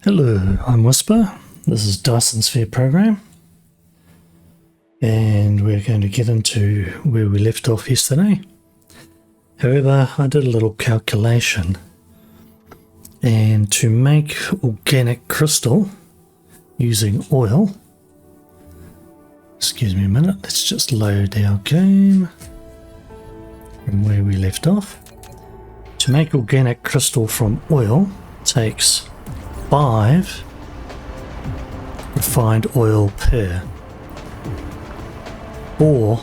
Hello, I'm Whisper. This is Dyson Sphere Program, and we're going to get into where we left off yesterday. However, I did a little calculation, and to make organic crystal using oil, excuse me a minute, let's just load our game from where we left off. To make organic crystal from oil takes 5 refined oil per, or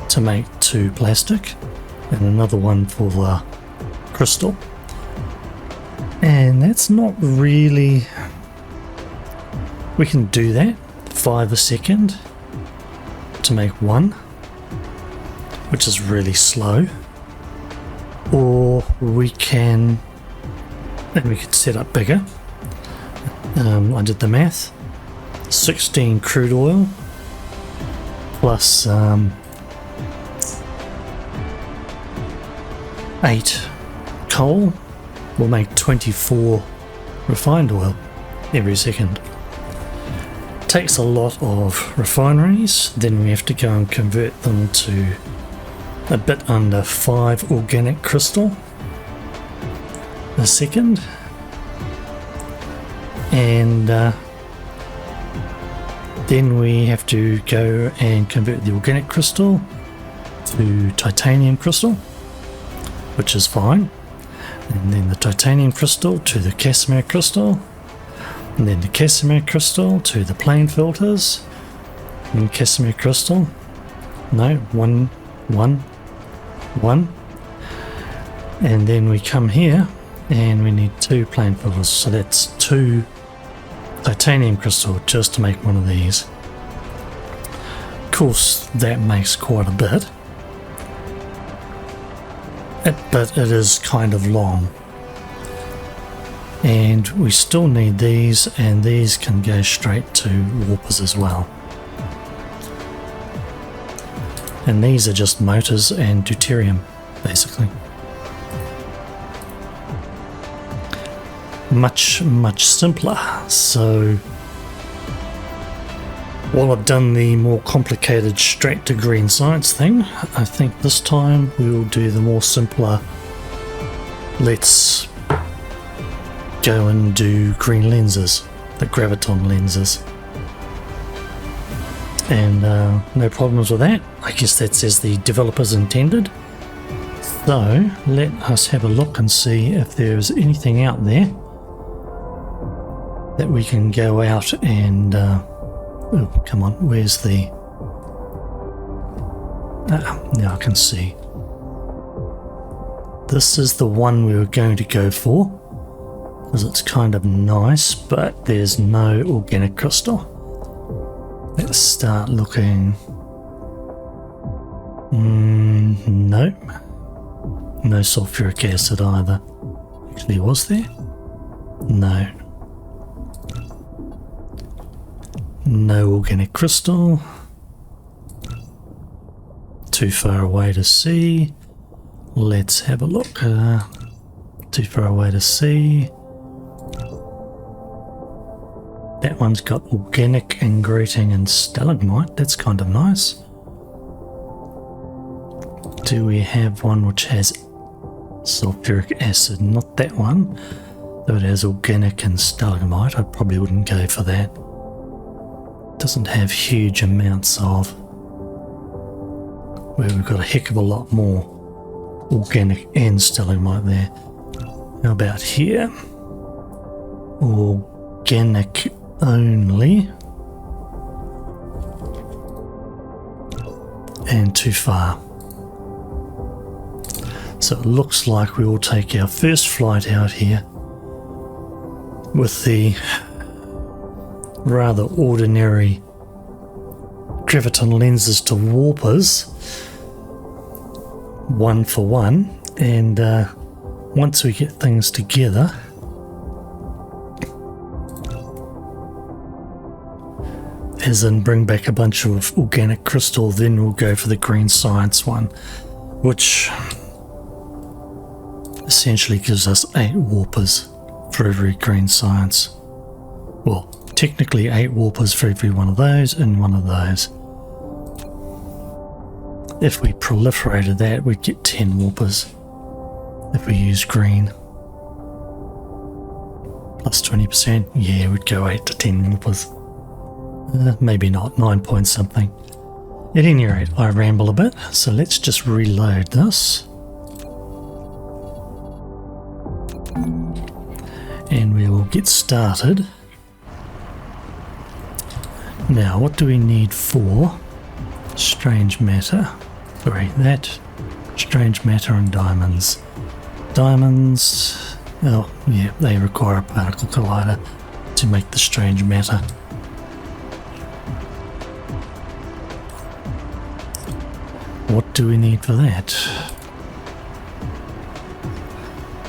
to make 2 plastic and another one for the crystal. And that's not really, we can do that, 5 a second to make 1, which is really slow, or we can, and we could set up bigger. I did the math, 16 crude oil plus 8 coal will make 24 refined oil every second. Takes a lot of refineries, then we have to go and convert them to a bit under 5 organic crystal a second, and then we have to go and convert the organic crystal to titanium crystal, which is fine, and then the titanium crystal to the casimir crystal, and then the casimir crystal to the plane filters, and casimir crystal, no, one, and then we come here and we need 2 plane filters, so that's 2 titanium crystal just to make one of these. Of course that makes quite a bit, but it is kind of long, and we still need these, and these can go straight to warpers as well. And these are just motors and deuterium, basically. Much simpler. So while I've done the more complicated straight to green science thing, I think this time we'll do the more simpler, let's go and do green lenses, the Graviton lenses. And no problems with that. I guess that's as the developers intended. So let us have a look and see if there's anything out there that we can go out and oh, come on, where's the now I can see. This is the one we were going to go for because it's kind of nice, but there's no organic crystal. Let's start looking. Nope. No sulfuric acid either. Actually, was there? No. No organic crystal. Too far away to see. Let's have a look. Too far away to see. That one's got organic and grating and stalagmite. That's kind of nice. Do we have one which has sulfuric acid? Not that one. Though it has organic and stalagmite, I probably wouldn't go for that. Doesn't have huge amounts of, where we've got a heck of a lot more organic and stalagmite there. How about here? Organic only, and too far. So it looks like we will take our first flight out here with the rather ordinary Graviton lenses to warpers, 1 for 1, and once we get things together, as in bring back a bunch of organic crystal, then we'll go for the green science one, which essentially gives us 8 warpers for every green science. well, technically 8 warpers for every one of those and one of those. If we proliferated that, we'd get 10 warpers if we use green. Plus 20%, yeah, we'd go 8 to 10 warpers. Maybe not, 9 point something. At any rate, I ramble a bit, so let's just reload this. And we will get started. Now, what do we need for strange matter? Sorry, that, strange matter and diamonds. Diamonds, oh yeah, they require a particle collider to make the strange matter. What do we need for that?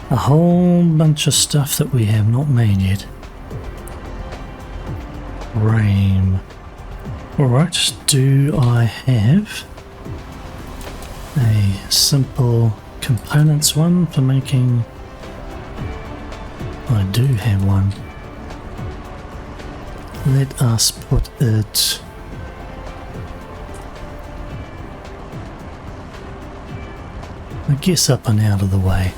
A whole bunch of stuff that we have not made yet. Frame. Alright, do I have a simple components one for making? I do have one. Let us put it I guess up and out of the way.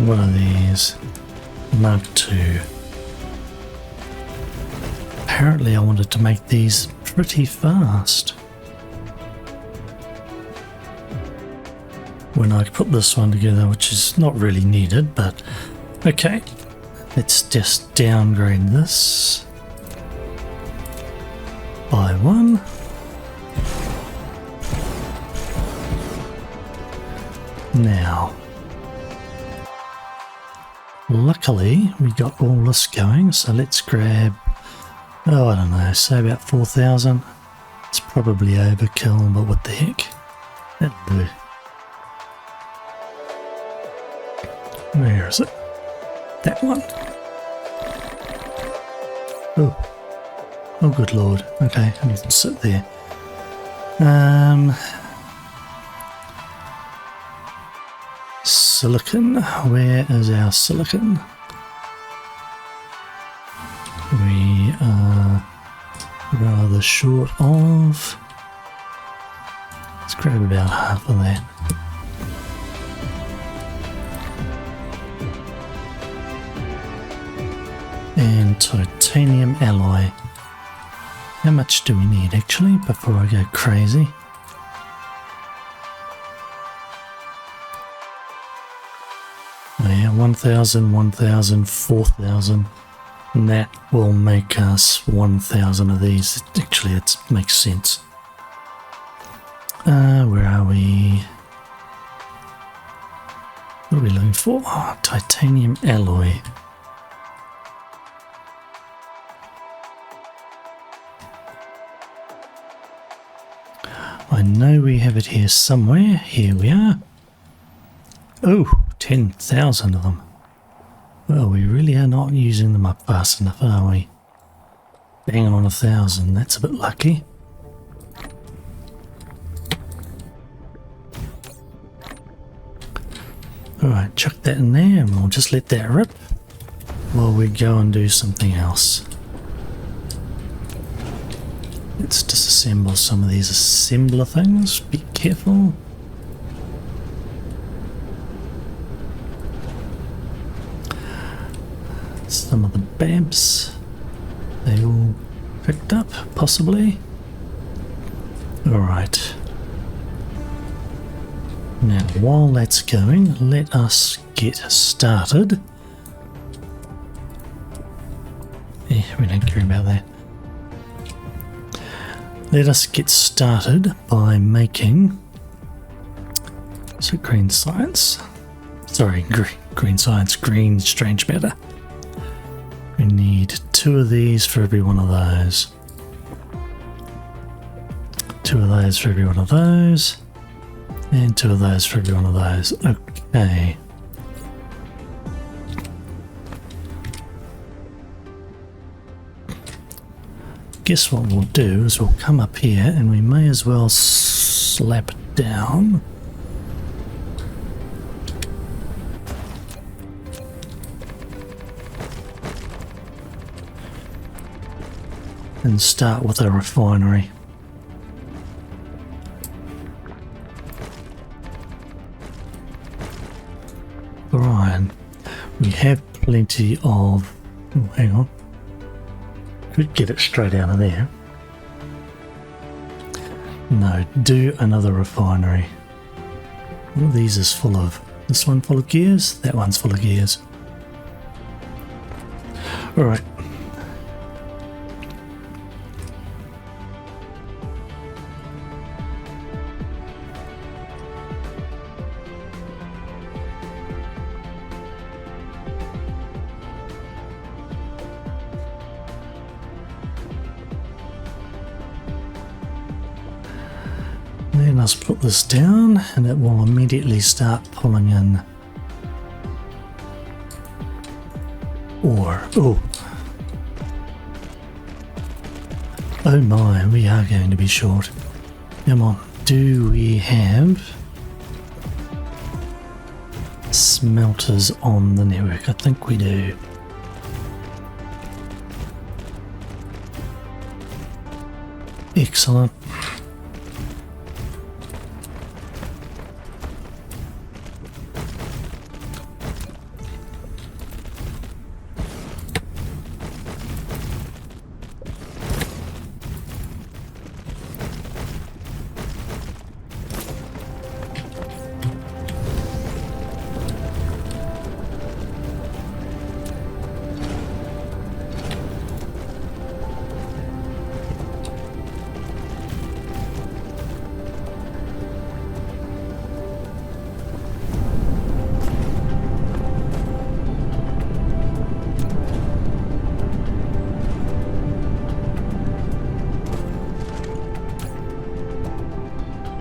What are these? Mark II. Apparently I wanted to make these pretty fast. When I put this one together, which is not really needed, but okay. Let's just downgrade this by 1. Now, luckily we got all this going, so let's grab, oh I don't know, say about 4,000. It's probably overkill, but what the heck. That'll do. Where is it? That one. Oh. Oh good lord. Okay, I need to sit there. Silicon. Where is our silicon? We are rather short of. Let's grab about half of that. And titanium alloy. How much do we need actually before I go crazy? Oh yeah, 1,000, 1,000, 4,000. And that will make us 1,000 of these. Actually, it makes sense. Where are we? What are we looking for? Oh, titanium alloy. I know we have it here somewhere. Here we are. Oh, 10,000 of them. Well, we really are not using them up fast enough, are we? Banging on 1,000. That's a bit lucky. Alright, chuck that in there and we'll just let that rip while we go and do something else. Let's disassemble some of these assembler things. Be careful. Some of the babs. They all picked up, possibly. Alright. Now, while that's going, let us get started. We don't care about that. Let us get started by making, so green science, sorry, green science, green strange matter. We need 2 of these for every one of those. 2 of those for every one of those. And 2 of those for every one of those. Okay. guess what we'll do is we'll come up here and we may as well slap it down. And start with a refinery. Brian, we have plenty of... Oh, hang on. Could get it straight out of there. No, do another refinery. One of these is full of... This one full of gears, that one's full of gears. Alright. Then let's put this down and it will immediately start pulling in ore. Oh my, we are going to be short. Come on, do we have smelters on the network? I think we do. Excellent.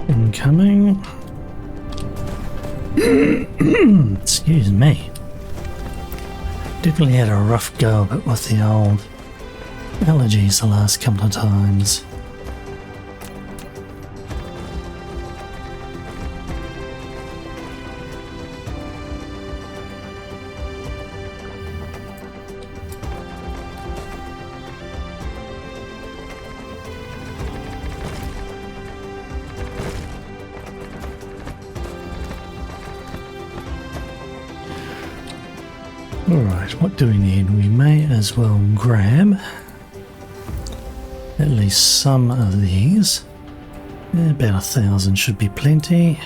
Incoming. Excuse me. Definitely had a rough go of it with the old allergies the last couple of times. Alright, what do we need? We may as well grab at least some of these. About 1,000 should be plenty.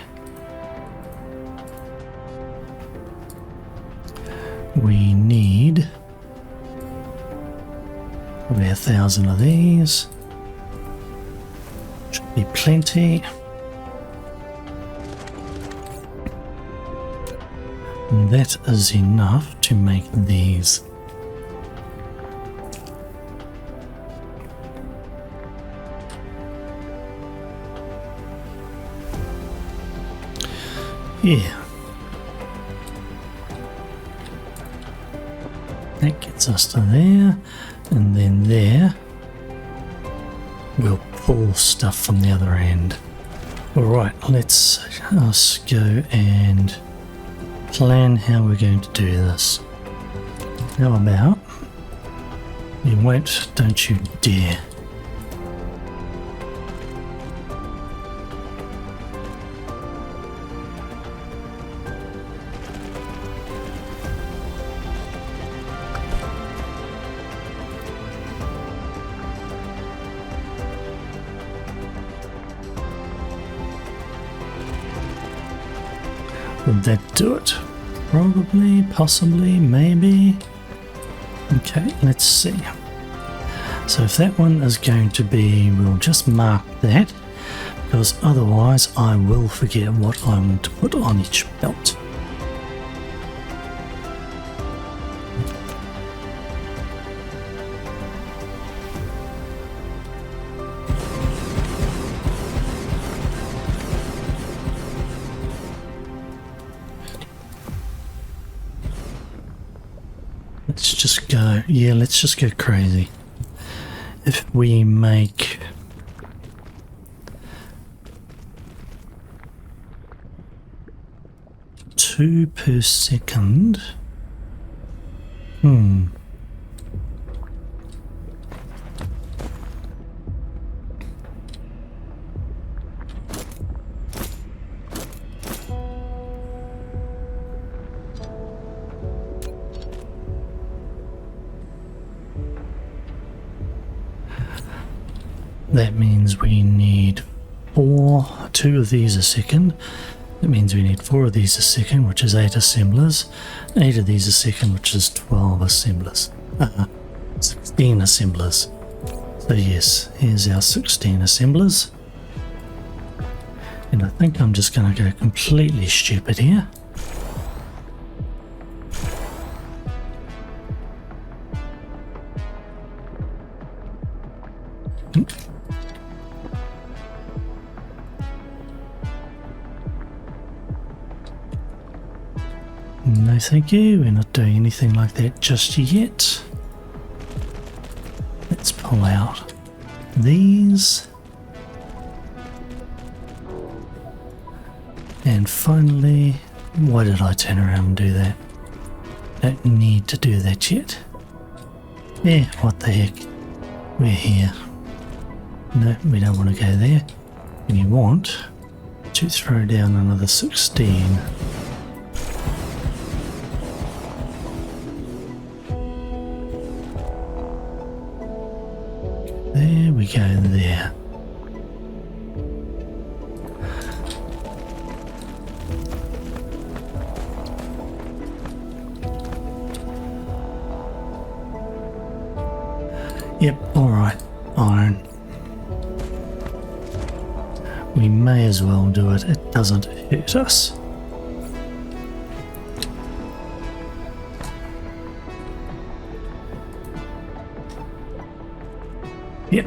We need probably 1,000 of these. Should be plenty. And that is enough to make these. Yeah. That gets us to there, and then there. We'll pull stuff from the other end. Alright, let's just go and plan how we're going to do this. How about you won't, don't you dare. Would that do it? Probably, possibly, maybe. Okay, let's see. So if that one is going to be, we'll just mark that, because otherwise I will forget what I want to put on each belt. Let's just go, yeah, let's just go crazy. if we make two per second, that means we need two of these a second. That means we need 4 of these a second, which is 8 assemblers. 8 of these a second, which is 12 assemblers. 16 assemblers. So yes, here's our 16 assemblers. And I think I'm just going to go completely stupid here. No thank you, we're not doing anything like that just yet. Let's pull out these. And finally, why did I turn around and do that? Don't need to do that yet. Yeah, what the heck. We're here. No, we don't want to go there. We want to throw down another 16. There we go there. Yep, alright, iron. We may as well do it, it doesn't hurt us. Yep.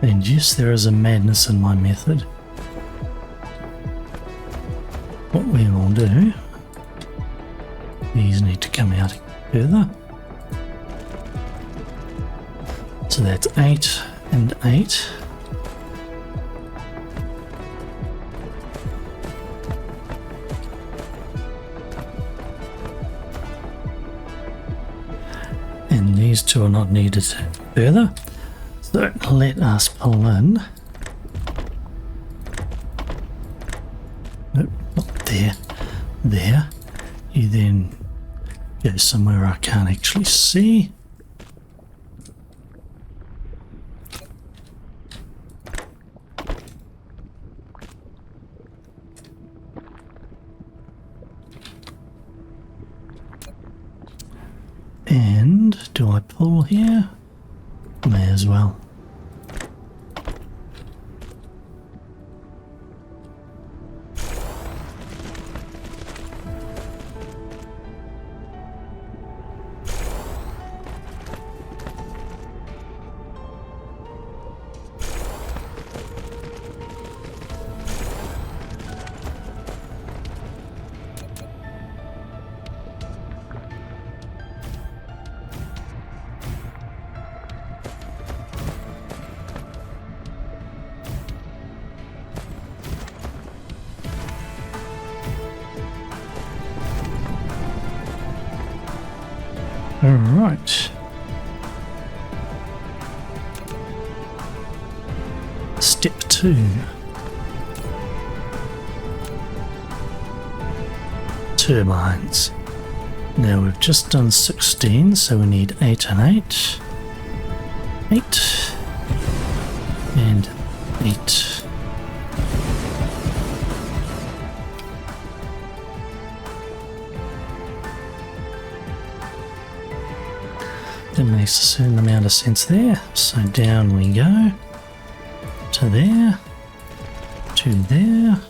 And yes, there is a madness in my method. What we will do, these need to come out further. So that's 8 and 8. And these two are not needed further. So let us pull in. Nope, not there. There. You then go somewhere I can't actually see. And do I pull here? May as well. Alright. Step 2. Turbines. Now we've just done 16, so we need 8 and 8. 8 and 8. That makes a certain amount of sense there. So down we go. To there. To there.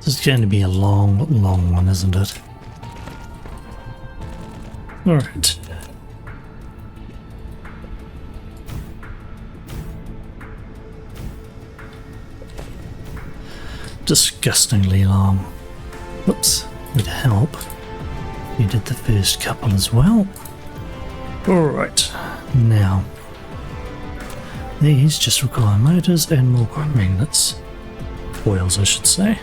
This is going to be a long, long one, isn't it? Alright. Disgustingly long. Whoops, would help. You did the first couple as well. Alright, now. These just require motors and more magnets. Coils, I should say.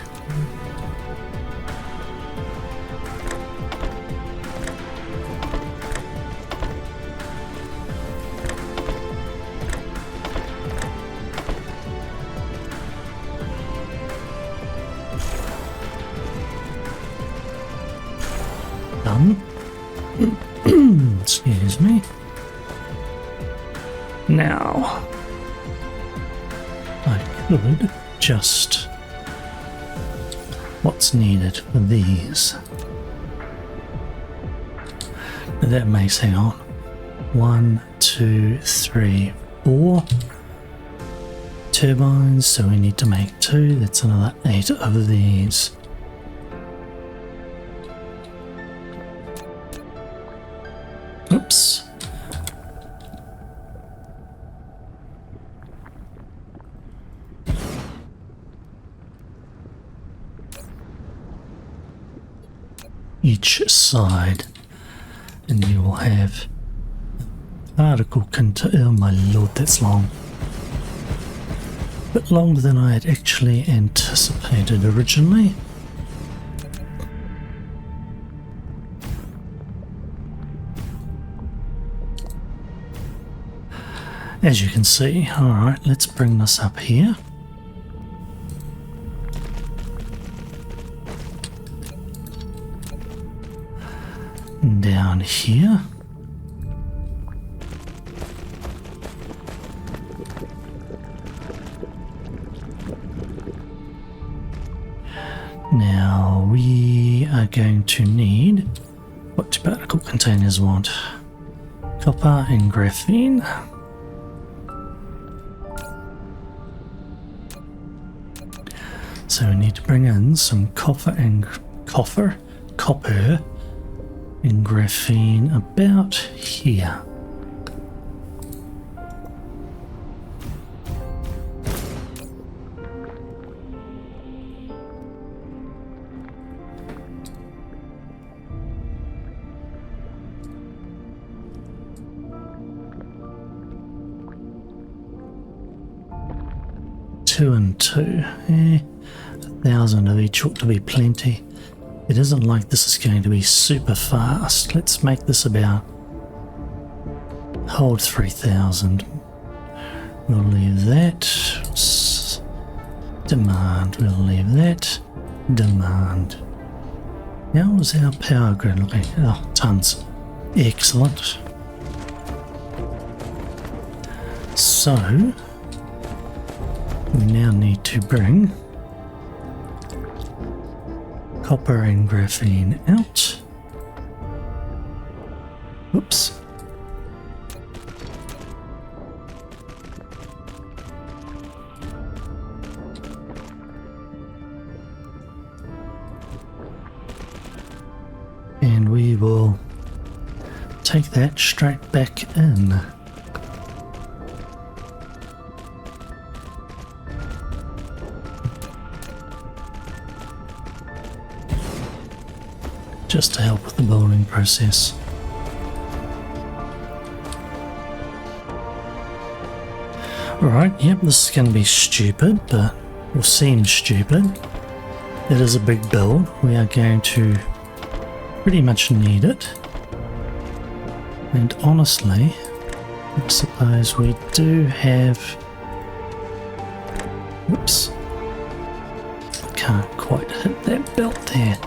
Done. Excuse me. Now, I could just... What's needed for these? Now that makes, hang on, 1, 2, 3, 4 turbines, so we need to make 2, that's another 8 of these. Oops. Each side, and you will have particle oh my lord, that's long. A bit longer than I had actually anticipated originally. As you can see, alright, let's bring this up here. Down here. Now we are going to need, what do particle containers want? Copper and graphene. So we need to bring in some copper and graphene about here. Two and two. 1,000 of each ought to be plenty. It isn't like this is going to be super fast. Let's make this about hold 3,000. We'll leave that. Demand. We'll leave that. Demand. How is our power grid looking? Oh, tons. Excellent. So we now need to bring copper and graphene out. Oops. And we will take that straight back in. Just to help with the building process. Alright, yep, this is going to be stupid, but will seem stupid. It is a big build. We are going to pretty much need it. And honestly, I suppose we do have... Whoops. Can't quite hit that belt there.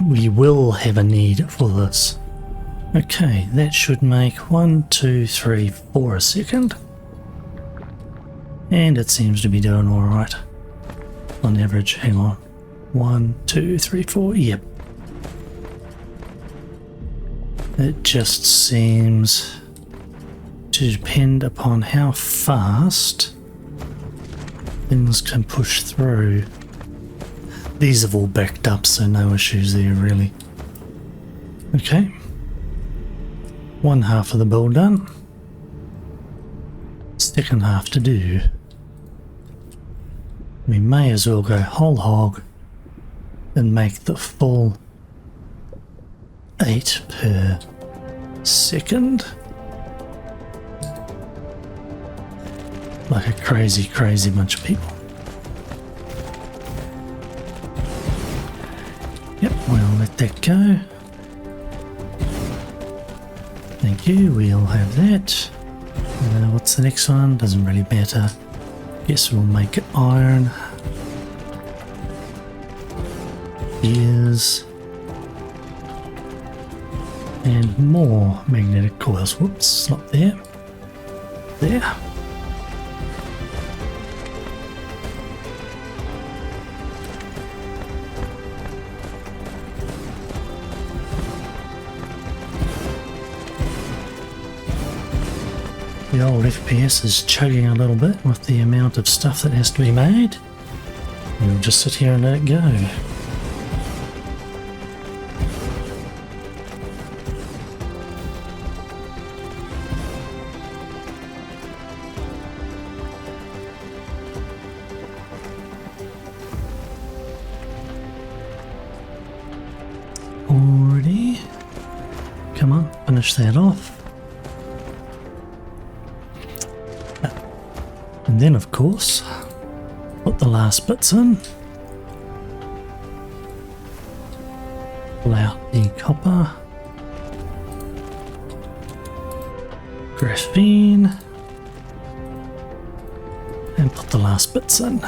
We will have a need for this. Okay, that should make 1, 2, 3, 4 a second. And it seems to be doing alright. On average, hang on. 1, 2, 3, 4, yep. It just seems to depend upon how fast things can push through. These have all backed up, so no issues there really. Okay. One half of the build done. Second half to do. We may as well go whole hog and make the full 8 per second. Like a crazy bunch of people. Yep, we'll let that go. Thank you, we'll have that. What's the next one? Doesn't really matter. Guess we'll make it iron. Gears. And more magnetic coils. Whoops, not there. There. The old FPS is chugging a little bit with the amount of stuff that has to be made. We'll just sit here and let it go. Already. Come on, finish that off. And then, of course, put the last bits in. Pull out the copper, graphene, and put the last bits in.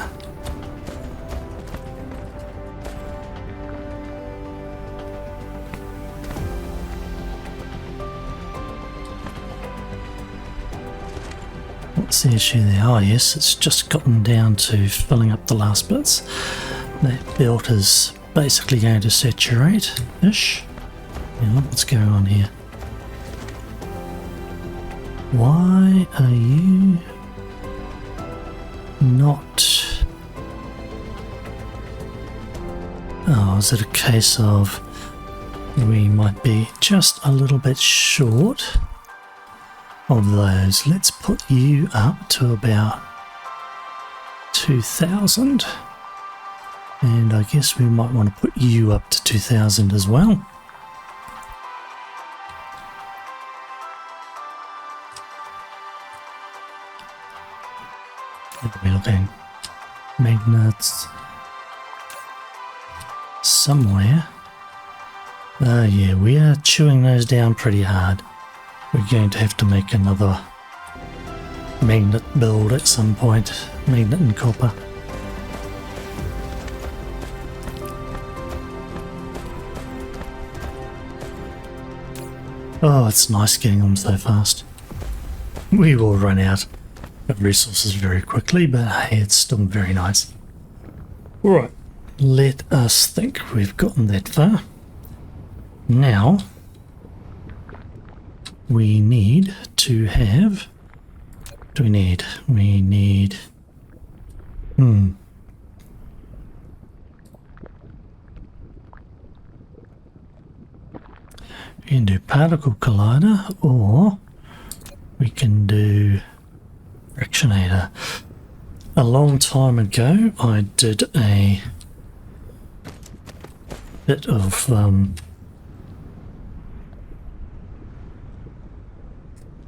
What's the issue there? Oh yes, it's just gotten down to filling up the last bits. That belt is basically going to saturate-ish. Yeah, look what's going on here. Why are you not... Oh, is it a case of we might be just a little bit short of those? Let's put you up to about 2000, and I guess we might want to put you up to 2000 as well. What are we looking? Magnets somewhere. Oh yeah, we are chewing those down pretty hard. We're going to have to make another magnet build at some point. Magnet and copper. Oh, it's nice getting them so fast. We will run out of resources very quickly, but hey, it's still very nice. Alright, let us think we've gotten that far. Now, we need to have... What do we need? We need... We can do particle collider, or we can do fractionator. A long time ago, I did a bit of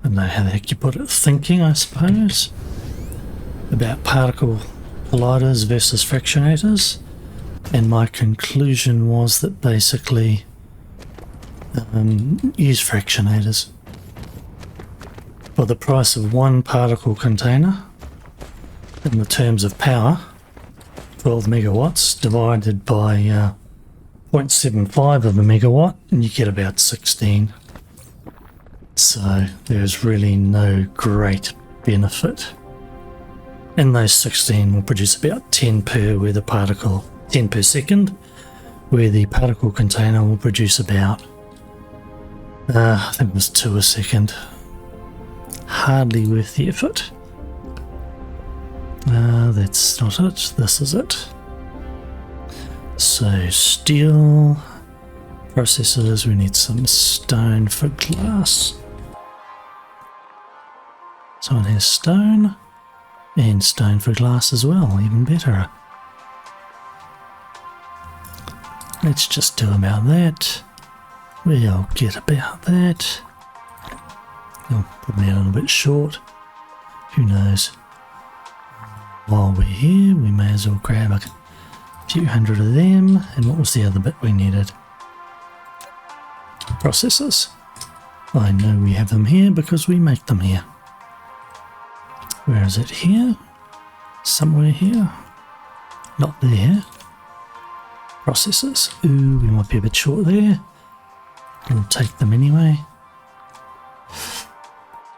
I don't know how the heck you put it, thinking, I suppose, about particle colliders versus fractionators, and my conclusion was that basically use fractionators. For the price of one particle container, in the terms of power, 12 megawatts divided by 0.75 of a megawatt, and you get about 16. So there's really no great benefit. And those 16 will produce about 10 per where the particle, 10 per second, where the particle container will produce about, I think it was 2 a second. Hardly worth the effort. That's not it, this is it. So steel, processors, we need some stone for glass. Someone has stone, and stone for glass as well, even better. Let's just do about that. We'll get about that. Oh, probably a little bit short. Who knows? While we're here, we may as well grab a few hundred of them. And what was the other bit we needed? Processors. I know we have them here because we make them here. Where is it? Here? Somewhere here? Not there. Processors. Ooh, we might be a bit short there. We'll take them anyway.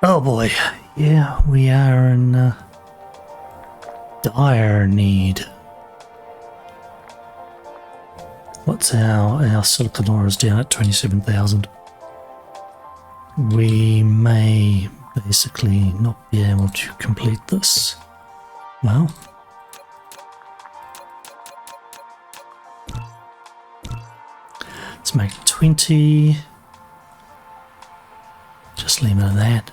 Oh boy, yeah, we are in dire need. What's our silicon ore is down at 27,000. We may basically not be able to complete this. Well, let's make 20. Just leave it at that.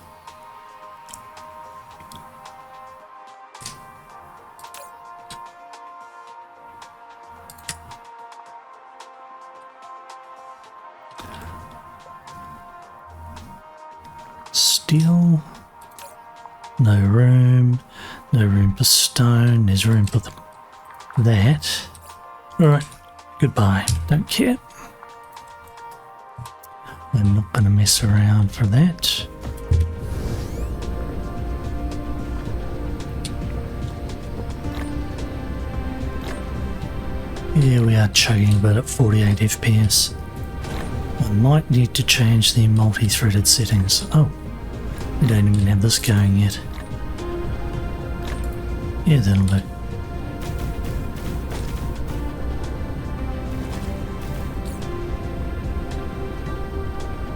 Steel, no room for stone, there's room for that. Alright, goodbye, don't care. I'm not going to mess around for that. Here we are chugging about at 48 FPS. I might need to change the multi-threaded settings. Oh, we don't even have this going yet. Yeah, that'll do.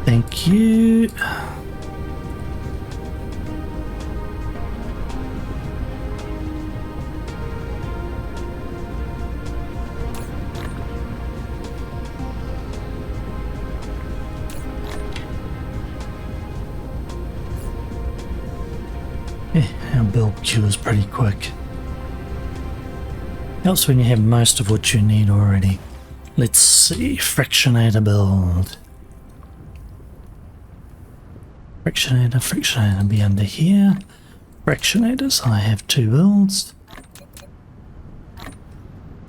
Thank you. Yeah, our build queue is pretty quick. Helps when you have most of what you need already. Let's see, fractionator build. Fractionator be under here. Fractionators, I have 2 builds.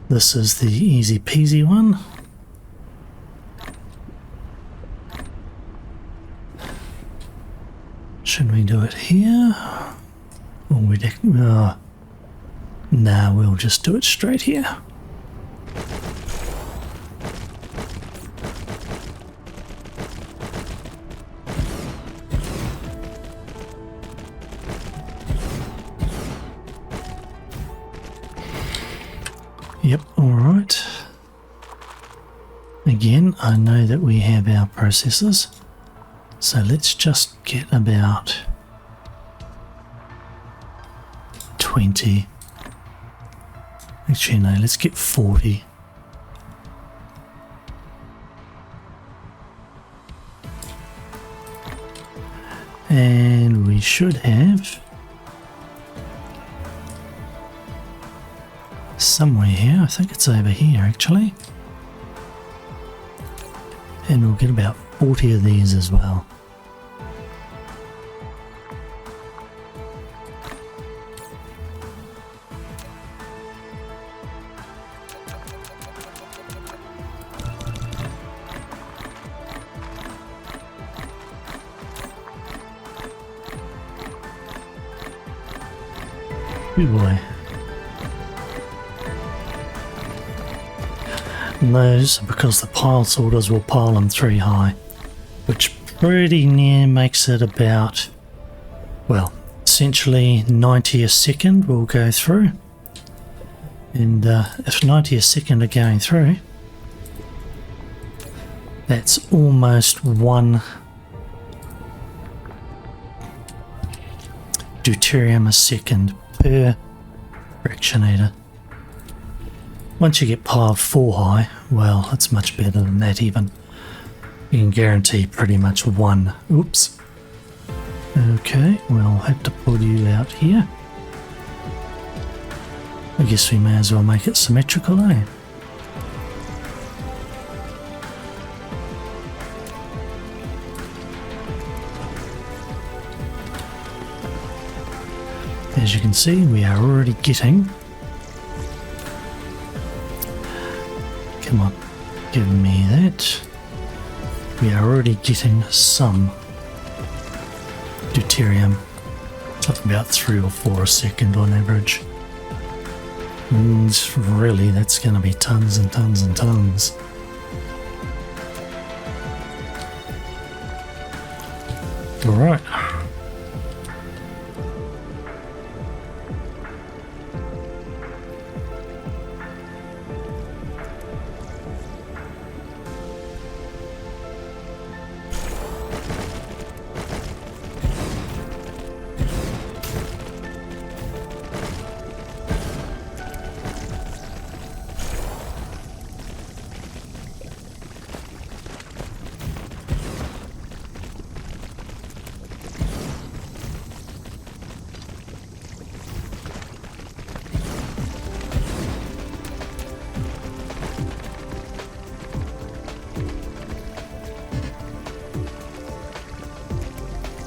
This is the easy peasy one. Should we do it here? Or nah, we'll just do it straight here. Yep, alright. Again, I know that we have our processors, so let's just get about 20. Actually, no, let's get 40. And we should have somewhere here, I think it's over here actually. And we'll get about 40 of these as well. Good boy. And those, because the pile sorters will pile them 3 high, which pretty near makes it about, well, essentially 90 a second will go through. And if 90 a second are going through, that's almost 1 deuterium a second per fractionator. Once you get piled 4 high, well, it's much better than that even. You can guarantee pretty much 1. Oops. Okay, we'll have to pull you out here. I guess we may as well make it symmetrical, eh? As you can see, we are already getting... Come on, give me that. We are already getting some deuterium. It's like about 3 or 4 a second on average. And really, that's going to be tons and tons and tons. Alright.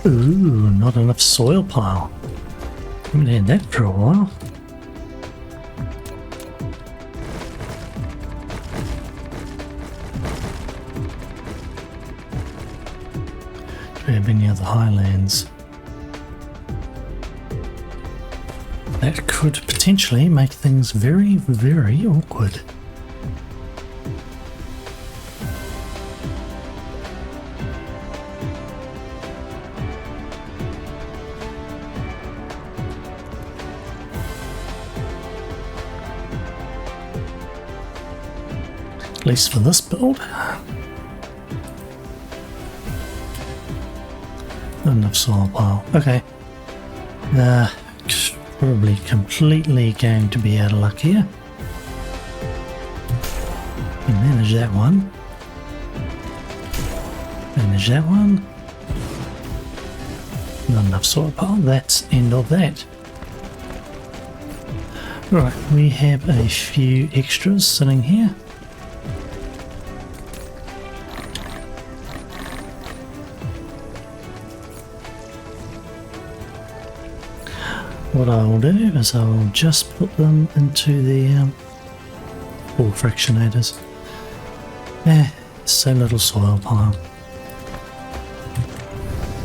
Ooh, not enough soil pile. Haven't had that for a while. Do we have any other highlands? That could potentially make things very, very awkward. At least for this build. Not enough soil pile. Okay. Probably completely going to be out of luck here. We manage that one. Manage that one. Not enough soil pile. That's end of that. Right, we have a few extras sitting here. What I will do is I will just put them into the 4 fractionators. So little soil pile.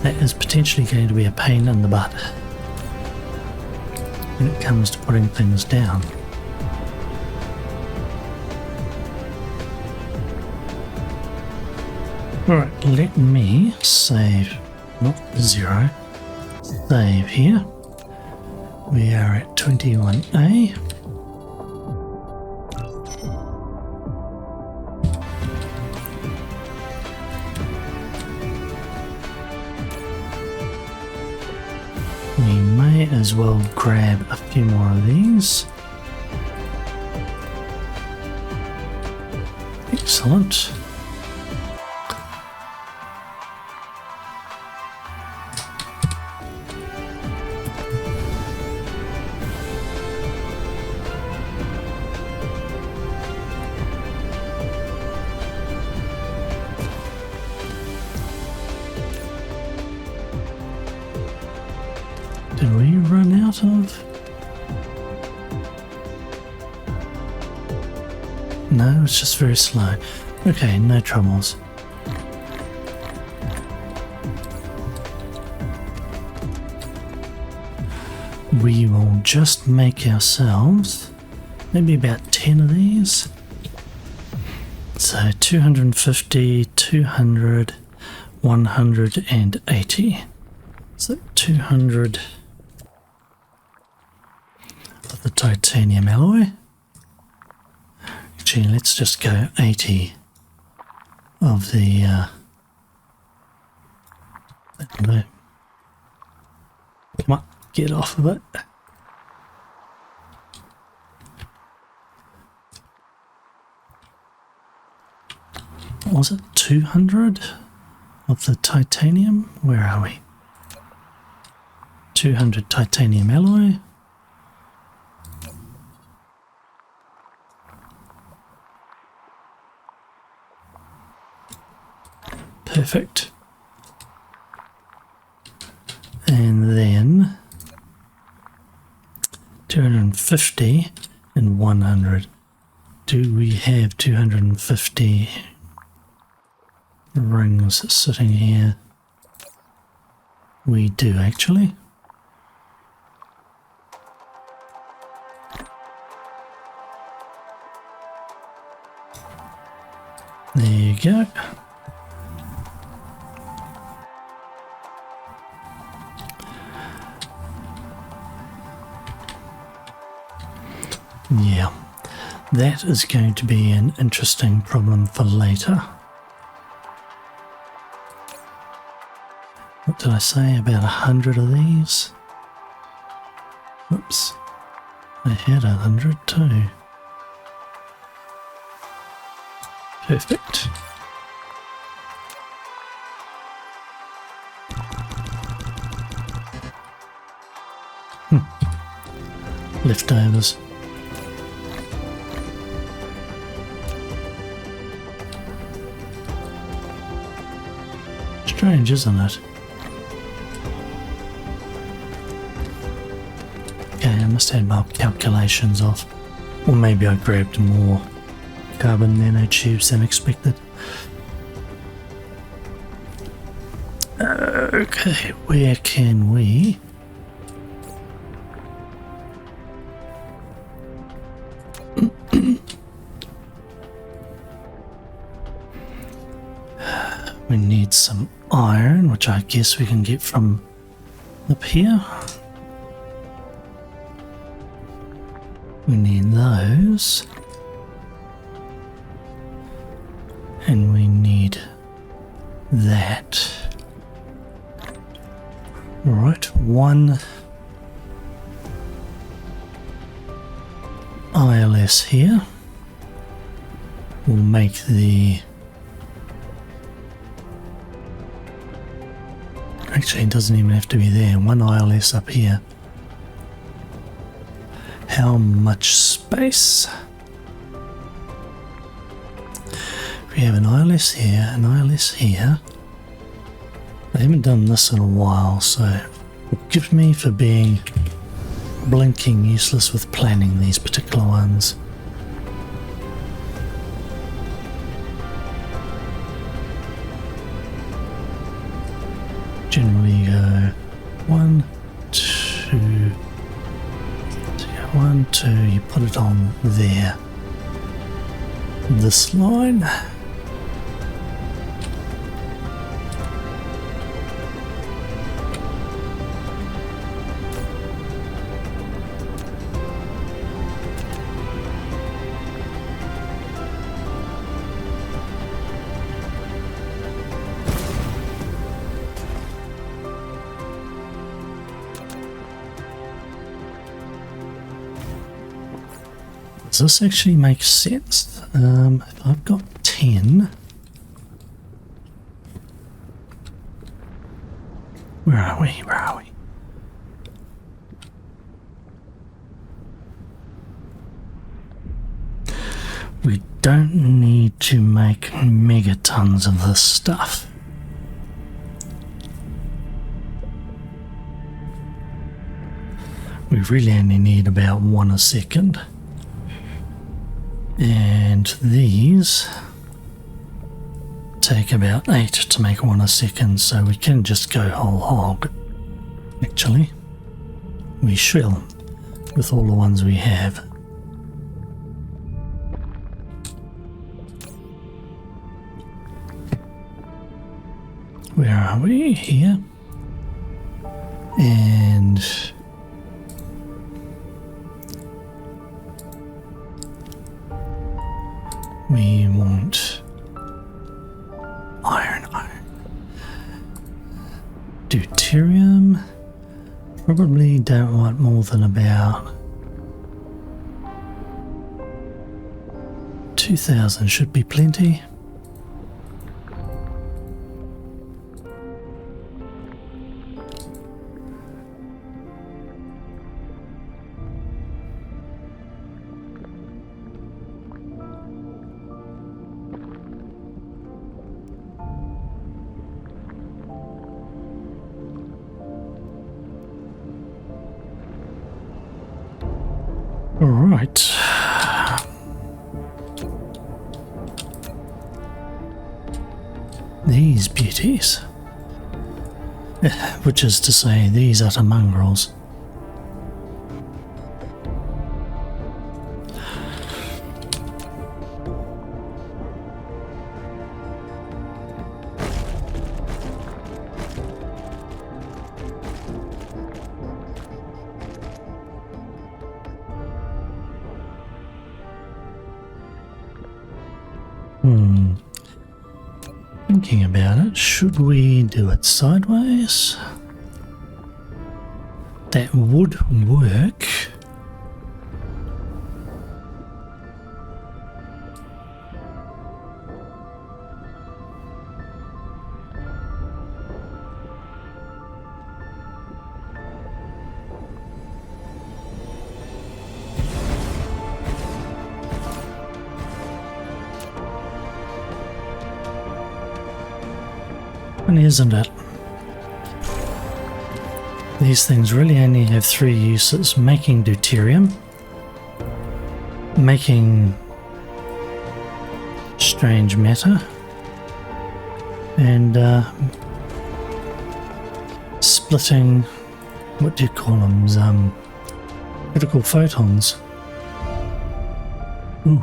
That is potentially going to be a pain in the butt when it comes to putting things down. Alright, let me save, not 0, save here. We are at 21A. We may as well grab a few more of these. Excellent. Did we run out of? No, it's just very slow. Okay, no troubles. We will just make ourselves maybe about 10 of these. So 250, 200, 180. So 200 of the titanium alloy. Actually, let's just go 80 of the come on, get off of it. What was it? 200 of the titanium? Where are we? 200 titanium alloy. Perfect. And then 250 and 100. Do we have 250 rings sitting here? We do actually. There you go. Yeah, that is going to be an interesting problem for later. What did I say? About 100 of these? Whoops. I had 100 too. Perfect. Leftovers. Strange, isn't it? Okay, I must have my calculations off. Or maybe I grabbed more carbon nanotubes than expected. Okay, where can we? We need some iron, which I guess we can get from up here. We need those. And we need that. Alright, one ILS here. We'll make the... Actually, it doesn't even have to be there. One ILS up here. How much space? We have an ILS here, an ILS here. I haven't done this in a while, so forgive me for being blinking useless with planning these particular ones. Generally you go 1, 2, so you go 1, 2, you put it on there. This line. Does this actually make sense? If I've got 10, where are we? Where are we? We don't need to make megatons of this stuff. We really only need about 1 a second. And these take about 8 to make 1 a second, so we can just go whole hog. Actually, we shall with all the ones we have. Where are we? Here. And we want iron. Deuterium. Probably don't want more than about 2,000 should be plenty. All right. These beauties, which is to say these utter mongrels. Thinking about it, should we do it sideways? That would work. Isn't it? These things really only have three uses: making deuterium, making strange matter, and splitting, what do you call them, critical photons. Ooh.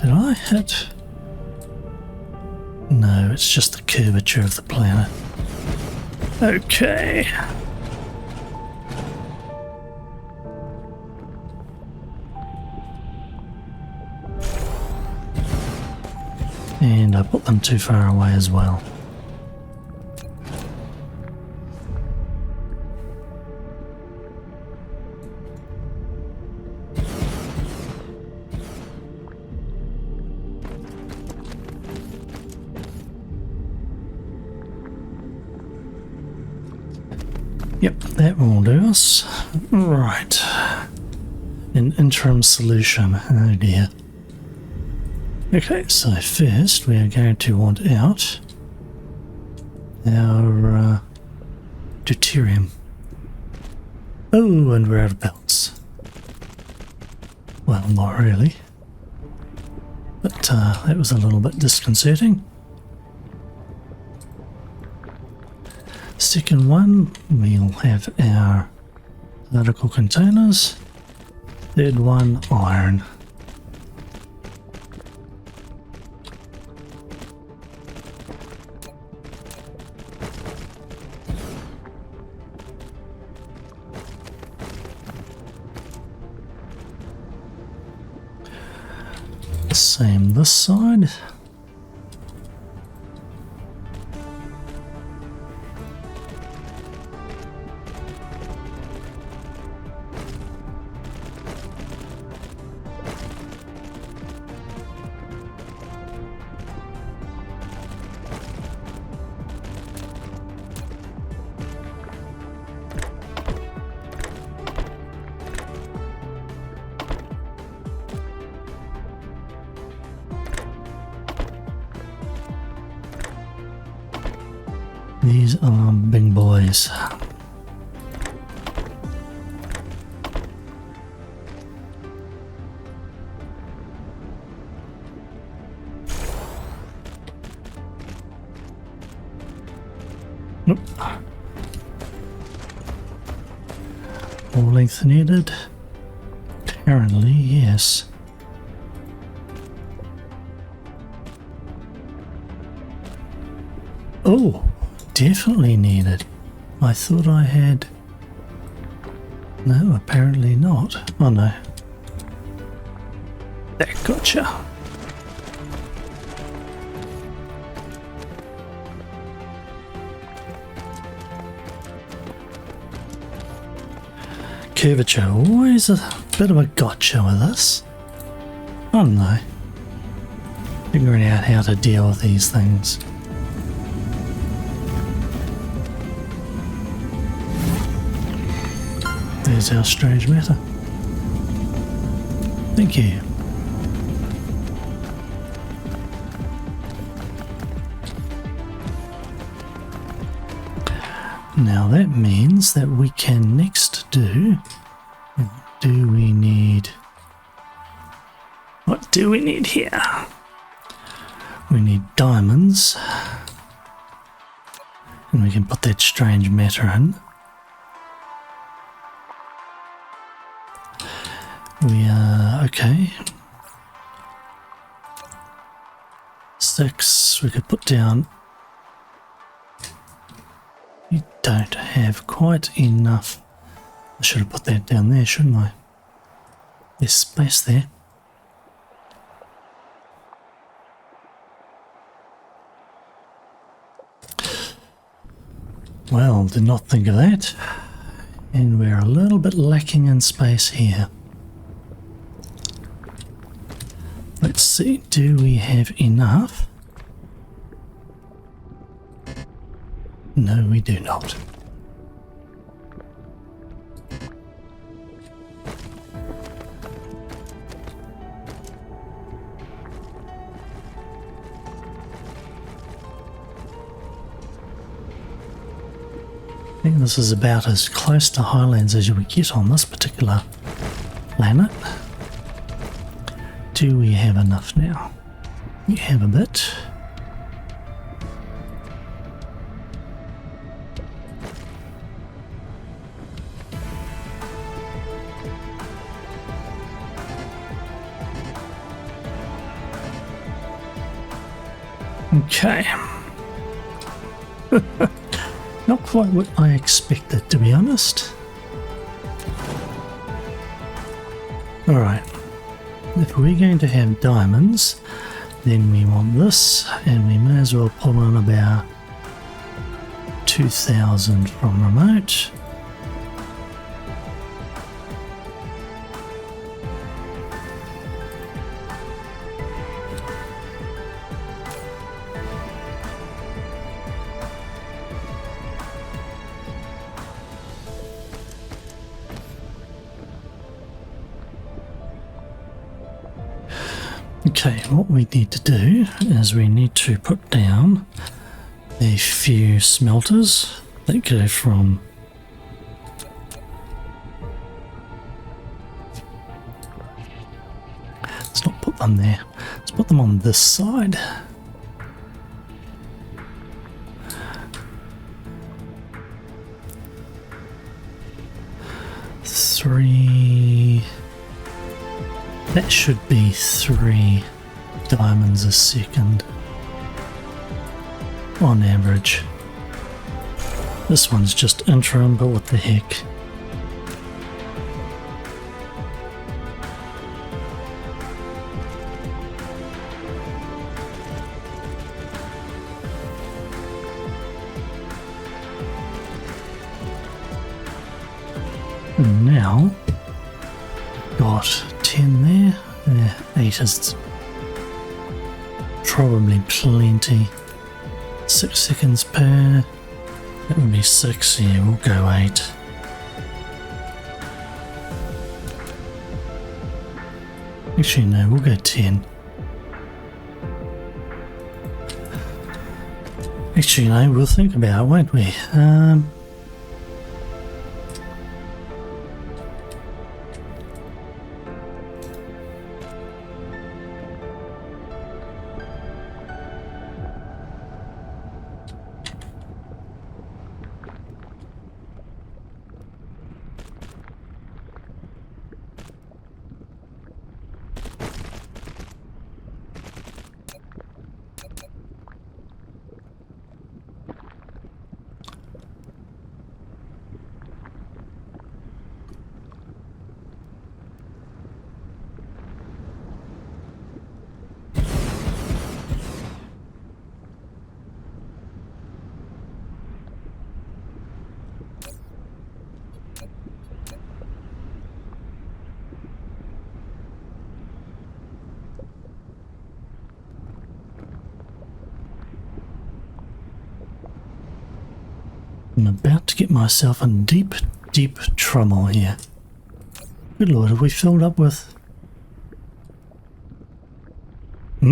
Did I hit? No, it's just the curvature of the planet. Okay. And I put them too far away as well. Yep, that will do us. Right. An interim solution. Oh dear. Okay, so first we are going to want out our deuterium. Oh, and we're out of belts. Well, not really. But that was a little bit disconcerting. Second one, we'll have our particle containers. Third one, iron. Same this side. These are big boys. Nope. More length needed? Apparently, yes. Oh, definitely needed. I thought I had... No, apparently not. Oh no. That gotcha. Curvature, always a bit of a gotcha with this. Oh no. Figuring out how to deal with these things. There's our strange matter. Thank you. Now that means that we can next do... we need... What do we need here? We need diamonds. And we can put that strange matter in. We are... okay. 6, we could put down... You don't have quite enough. I should have put that down there, shouldn't I? There's space there. Well, did not think of that. And we're a little bit lacking in space here. Let's see, do we have enough? No, we do not. I think this is about as close to highlands as you would get on this particular planet. Do we have enough now? We have a bit. Okay. Not quite what I expected, to be honest. Alright. If we're going to have diamonds, then we want this, and we may as well pull on about 2,000 from remote. Okay, what we need to do is we need to put down a few smelters that go from let's not put them there, let's put them on this side. Three. That should be 3 diamonds a second on average. This one's just interim, but what the heck. And now, got 10 there. 8 is probably plenty. 6 seconds per. That would be 6. Yeah, we'll go 8. Actually, no, we'll go 10. Actually, no, we'll think about it, won't we? I'm about to get myself in deep, deep trouble here. Good Lord, have we filled up with... What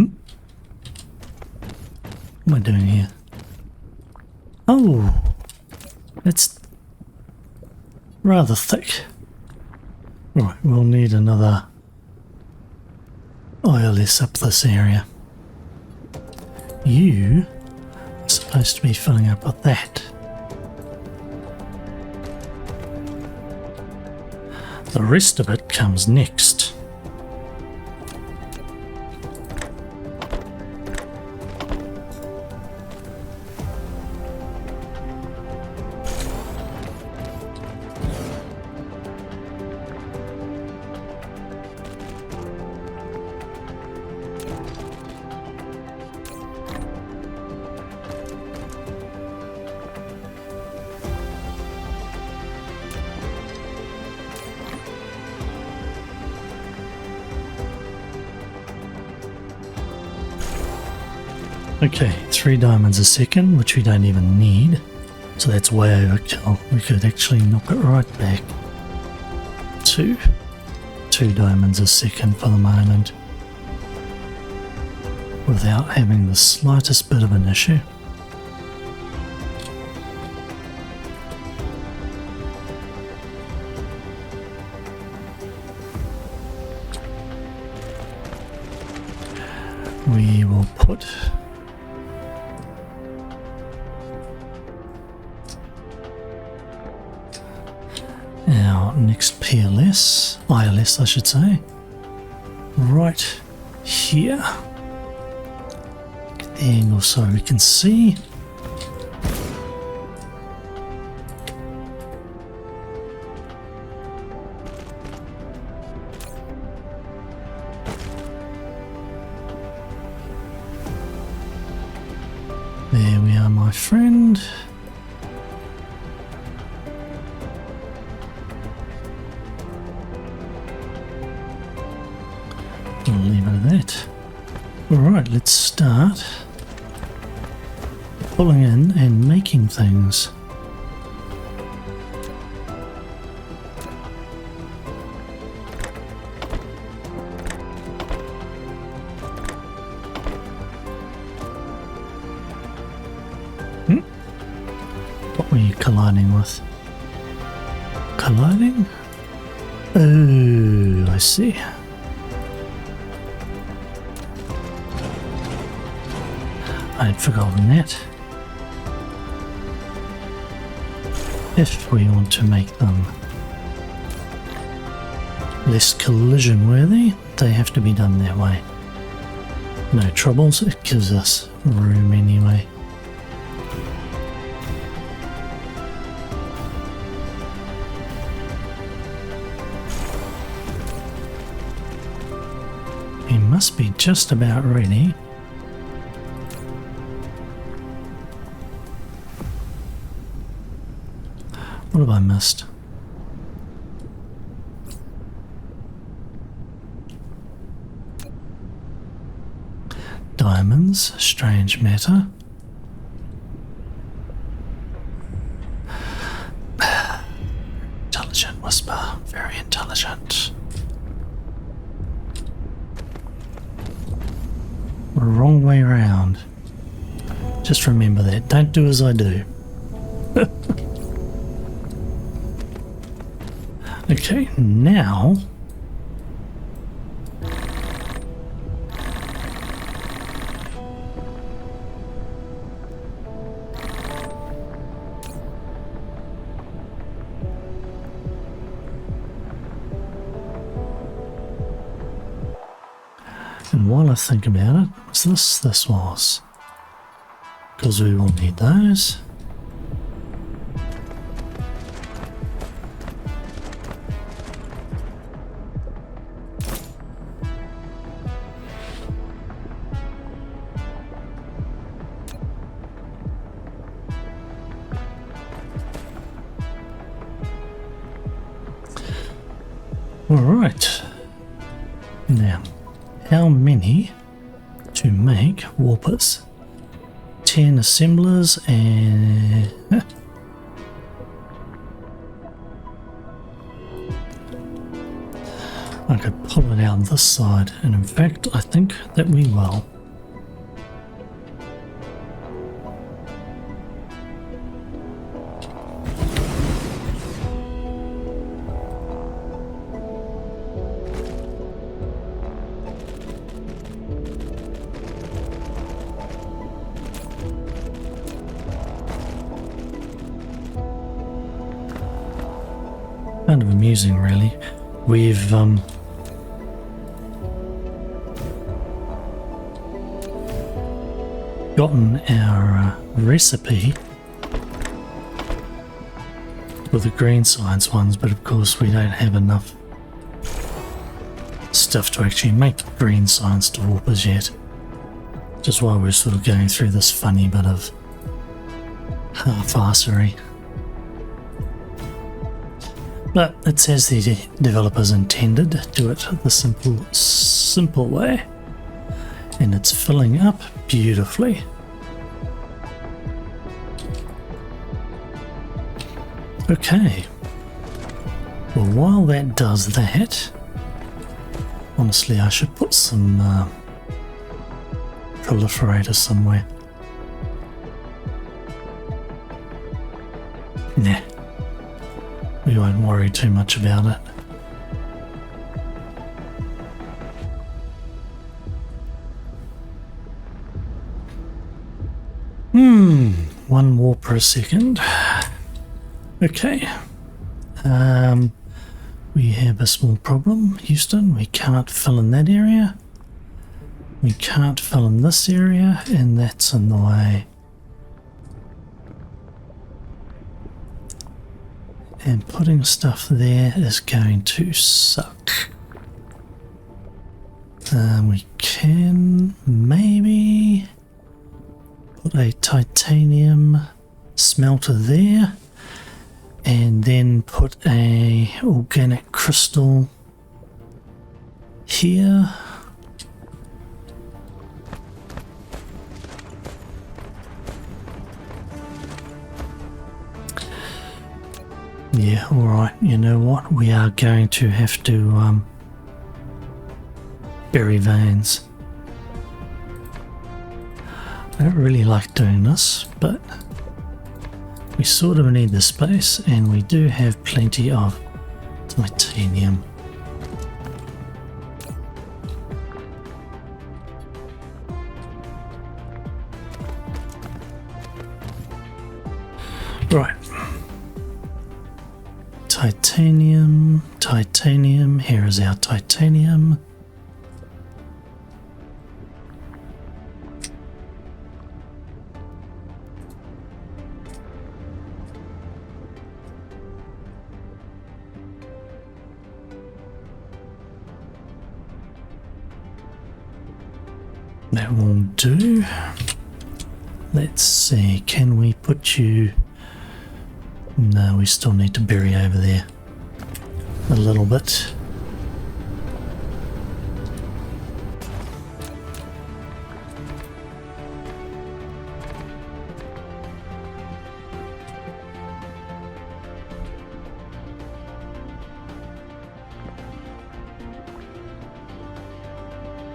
am I doing here? Oh, that's rather thick. Right, we'll need another ILS up this area. You are supposed to be filling up with that. The rest of it comes next. Okay, 3 diamonds a second, which we don't even need. So that's way overkill. We could actually knock it right back to 2 diamonds a second for the moment, without having the slightest bit of an issue. We will put our next ILS I should say, right here. Get the angle so we can see. There we are, my friend. We'll leave it at that. Alright, let's start pulling in and making things. What were you colliding with? Colliding? Oh, I see. I'd forgotten that. If we want to make them less collision worthy, they have to be done that way. No troubles, it gives us room anyway. We must be just about ready. What have I missed? Diamonds, strange matter. Intelligent whisper, very intelligent. Wrong way around. Just remember that. Don't do as I do. Okay, now and while I think about it, what's this? This was, because we will need those. Alright, now how many to make warpers? 10 assemblers and I could pull it out this side, and in fact I think that we will. Kind of amusing, really. We've gotten our recipe for the green science ones, but of course we don't have enough stuff to actually make green science developers yet. Which is why we're sort of going through this funny bit of half-arsery. But it's as the developers intended, do it the simple way. And it's filling up beautifully. Okay. Well, while that does that, honestly I should put some proliferators somewhere. Nah. We won't worry too much about it. One warp per second. Okay. We have a small problem, Houston. We can't fill in that area. We can't fill in this area, and that's in the way. And putting stuff there is going to suck. We can maybe put a titanium smelter there, and then put a organic crystal here. Yeah, alright, you know what? We are going to have to bury veins. I don't really like doing this, but we sort of need the space, and we do have plenty of titanium. Right. Titanium, titanium, here is our titanium. That will do. Let's see, can we put you... No, we still need to bury over there a little bit.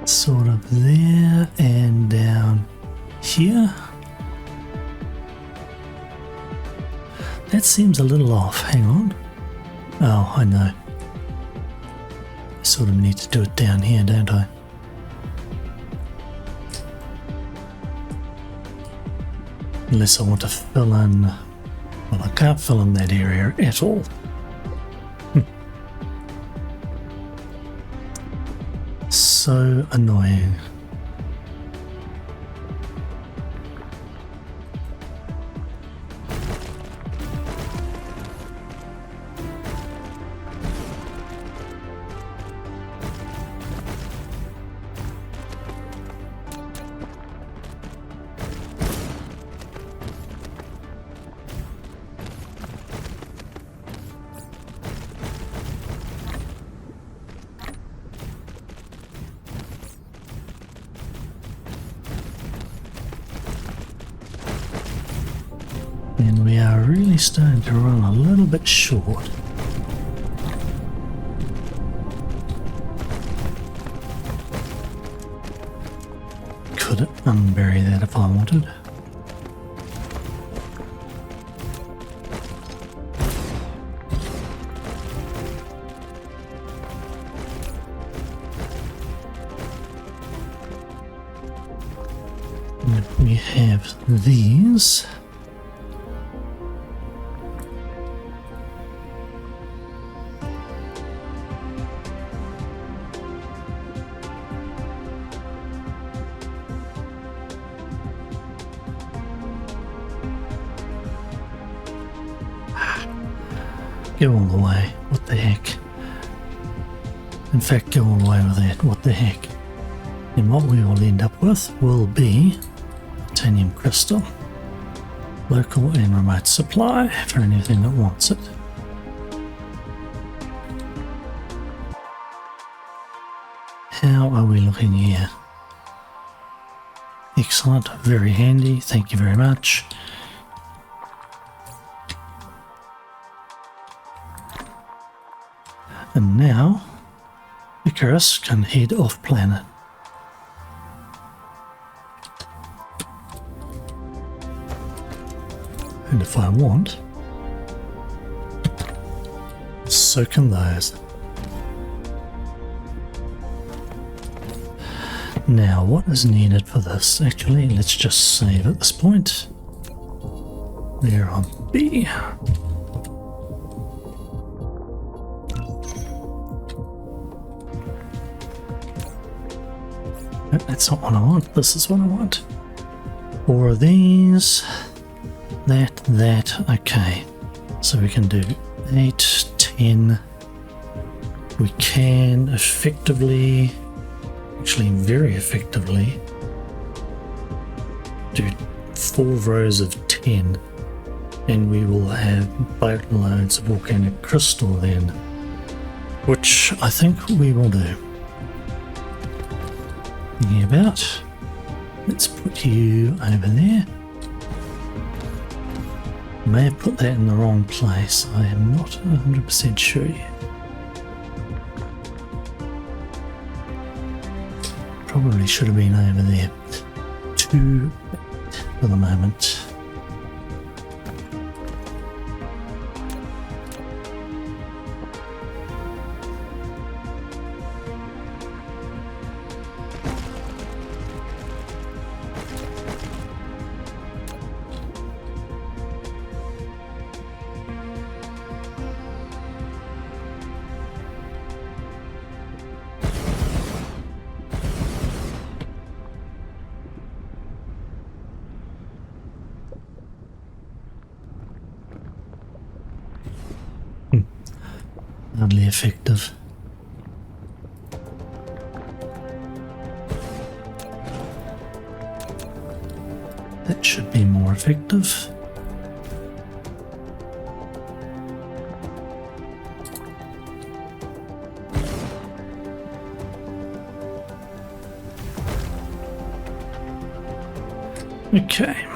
Sort of there and down here. That seems a little off. Hang on. Oh, I know. I sort of need to do it down here, don't I? Unless I want to fill in... Well, I can't fill in that area at all. So annoying. And we are really starting to run a little bit short. unbury that if I wanted. And we have these. Go all the way, what the heck. In fact, go all the way with that, what the heck. And what we will end up with will be titanium crystal. Local and remote supply for anything that wants it. How are we looking here? Excellent, very handy, thank you very much. And now, Icarus can head off planet. And if I want, so can those. Now, what is needed for this? Actually, let's just save at this point. We're on B. That's not what I want. This is what I want. 4 of these. That. Okay. So we can do 8, 10. We can effectively, actually very effectively, do 4 rows of 10. And we will have boatloads of volcanic crystal then. Which I think we will do. Thinking about. Let's put you over there. May have put that in the wrong place. I am not 100% sure yet. Probably should have been over there. Too bad for the moment. Hardly effective. That should be more effective. Okay.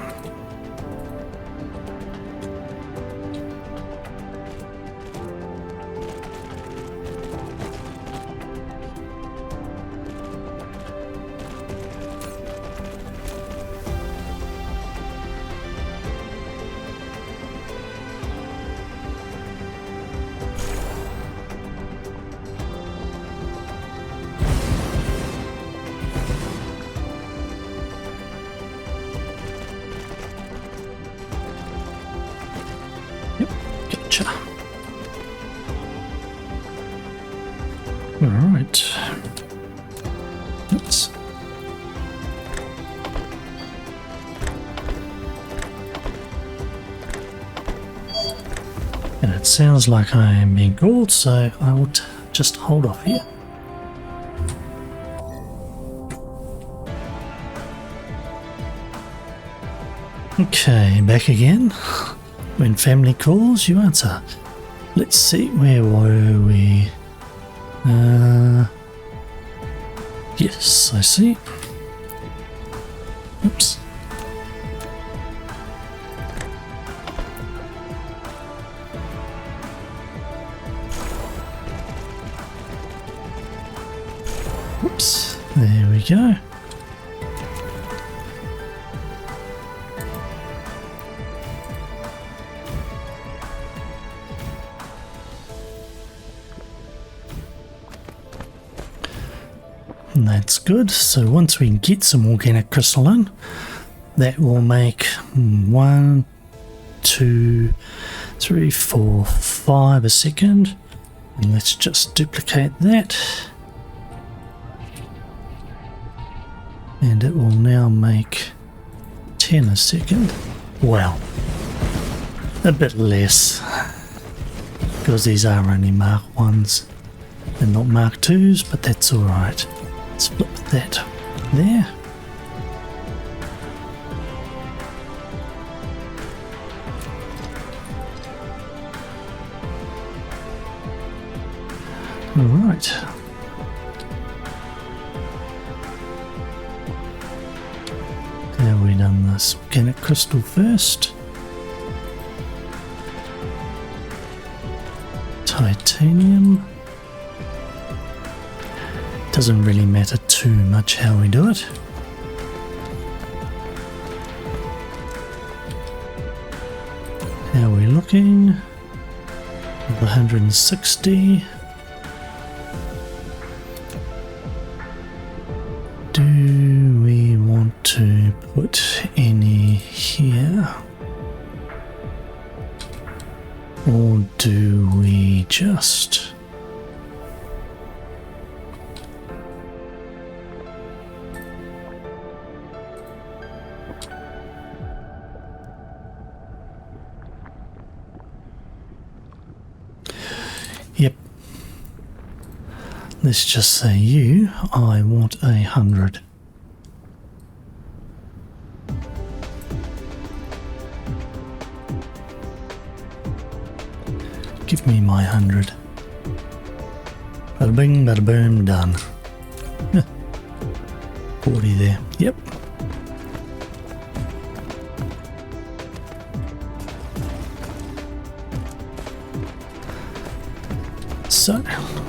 Gotcha. Alright. Oops. And it sounds like I am being called, so I will just hold off here. Okay, back again. When family calls, you answer. Let's see, where were we? Yes, I see. Oops. Oops, there we go. And that's good. So once we get some organic crystal in, that will make 1, 2, 3, 4, 5 a second. And let's just duplicate that. And it will now make 10 a second. Well, a bit less, because these are only Mark 1s and not Mark 2s, but that's alright. Let's flip that there. Alright. Have we done this organic crystal first? Titanium. Doesn't really matter too much how we do it. How are we looking? 160. Do we want to put any here? Or do we just... Yep. Let's just say you, I want 100. Give me my 100. Bada bing, bada boom, done. 40 there, yep. So,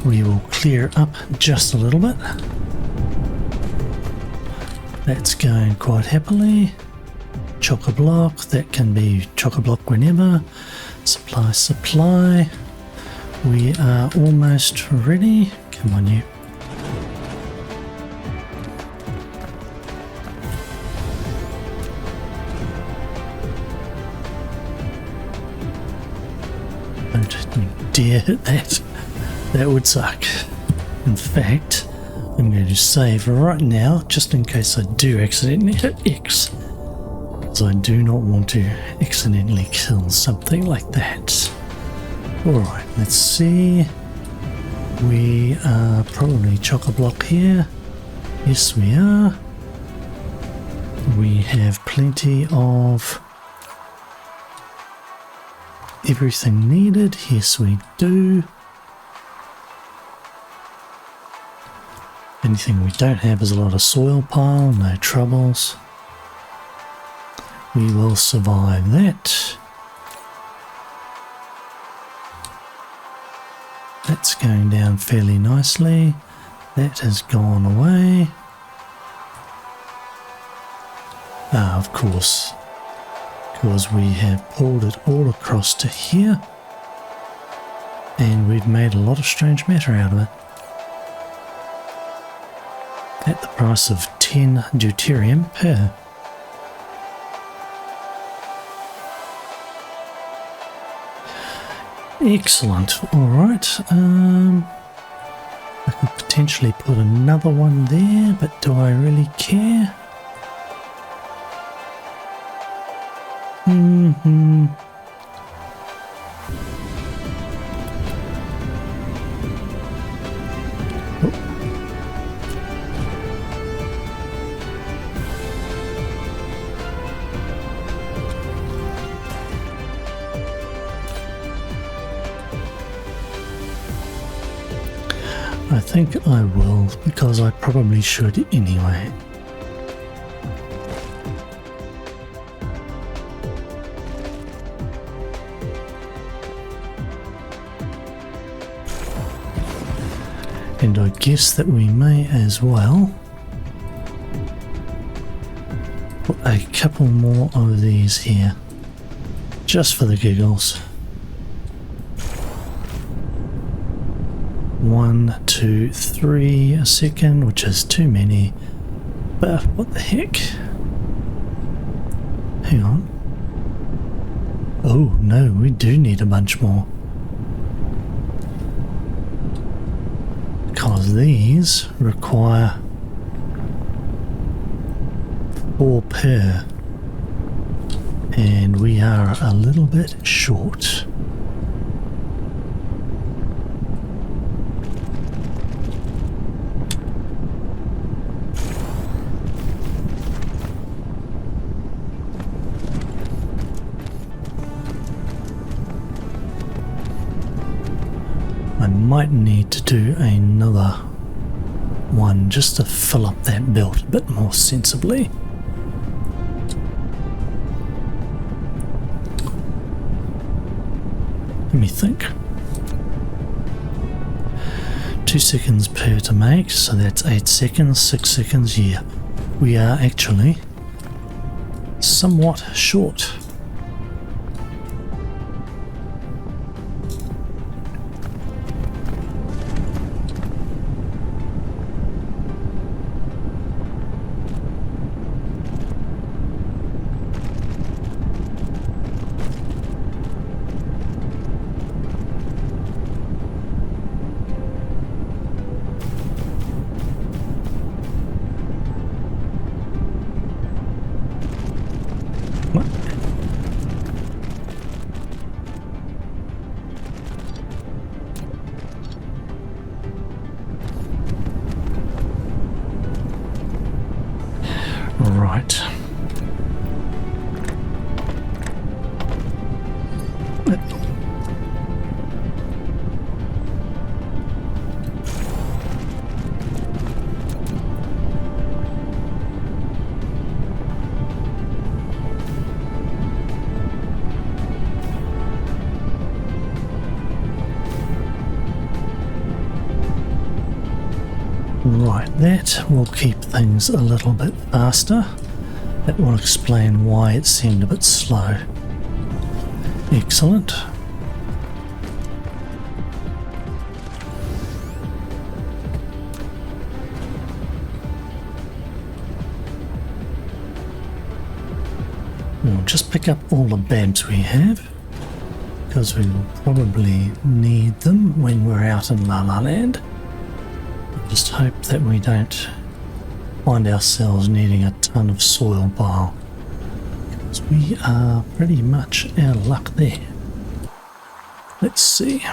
we will clear up just a little bit. That's going quite happily. Chock-a-block, that can be chock-a-block whenever. Supply, supply. We are almost ready. Come on, you. Don't dare hit that. That would suck. In fact, I'm going to save right now, just in case I do accidentally hit X. Because I do not want to accidentally kill something like that. Alright, let's see. We are probably chock-a-block here. Yes, we are. We have plenty of everything needed. Yes, we do. Anything we don't have is a lot of soil pile, no troubles. We will survive that. That's going down fairly nicely. That has gone away. Ah, of course. Because we have pulled it all across to here. And we've made a lot of strange matter out of it. At the price of 10 deuterium per. Excellent. Alright. I could potentially put another one there, but do I really care? I think I will, because I probably should anyway. And I guess that we may as well put a couple more of these here, just for the giggles. 1, 2, 3 a second, which is too many. But what the heck? Hang on. Oh no, we do need a bunch more. Because these require 4 per. And we are a little bit short. I might need to do another one just to fill up that belt a bit more sensibly. Let me think. 2 seconds per to make, so that's 8 seconds, 6 seconds, yeah. We are actually somewhat short. Right. Right, that will keep things a little bit faster. That will explain why it seemed a bit slow. Excellent. We'll just pick up all the babs we have, because we will probably need them when we're out in La La Land. Just hope that we don't find ourselves needing a ton of soil bile, because we are pretty much out of luck there. Let's see.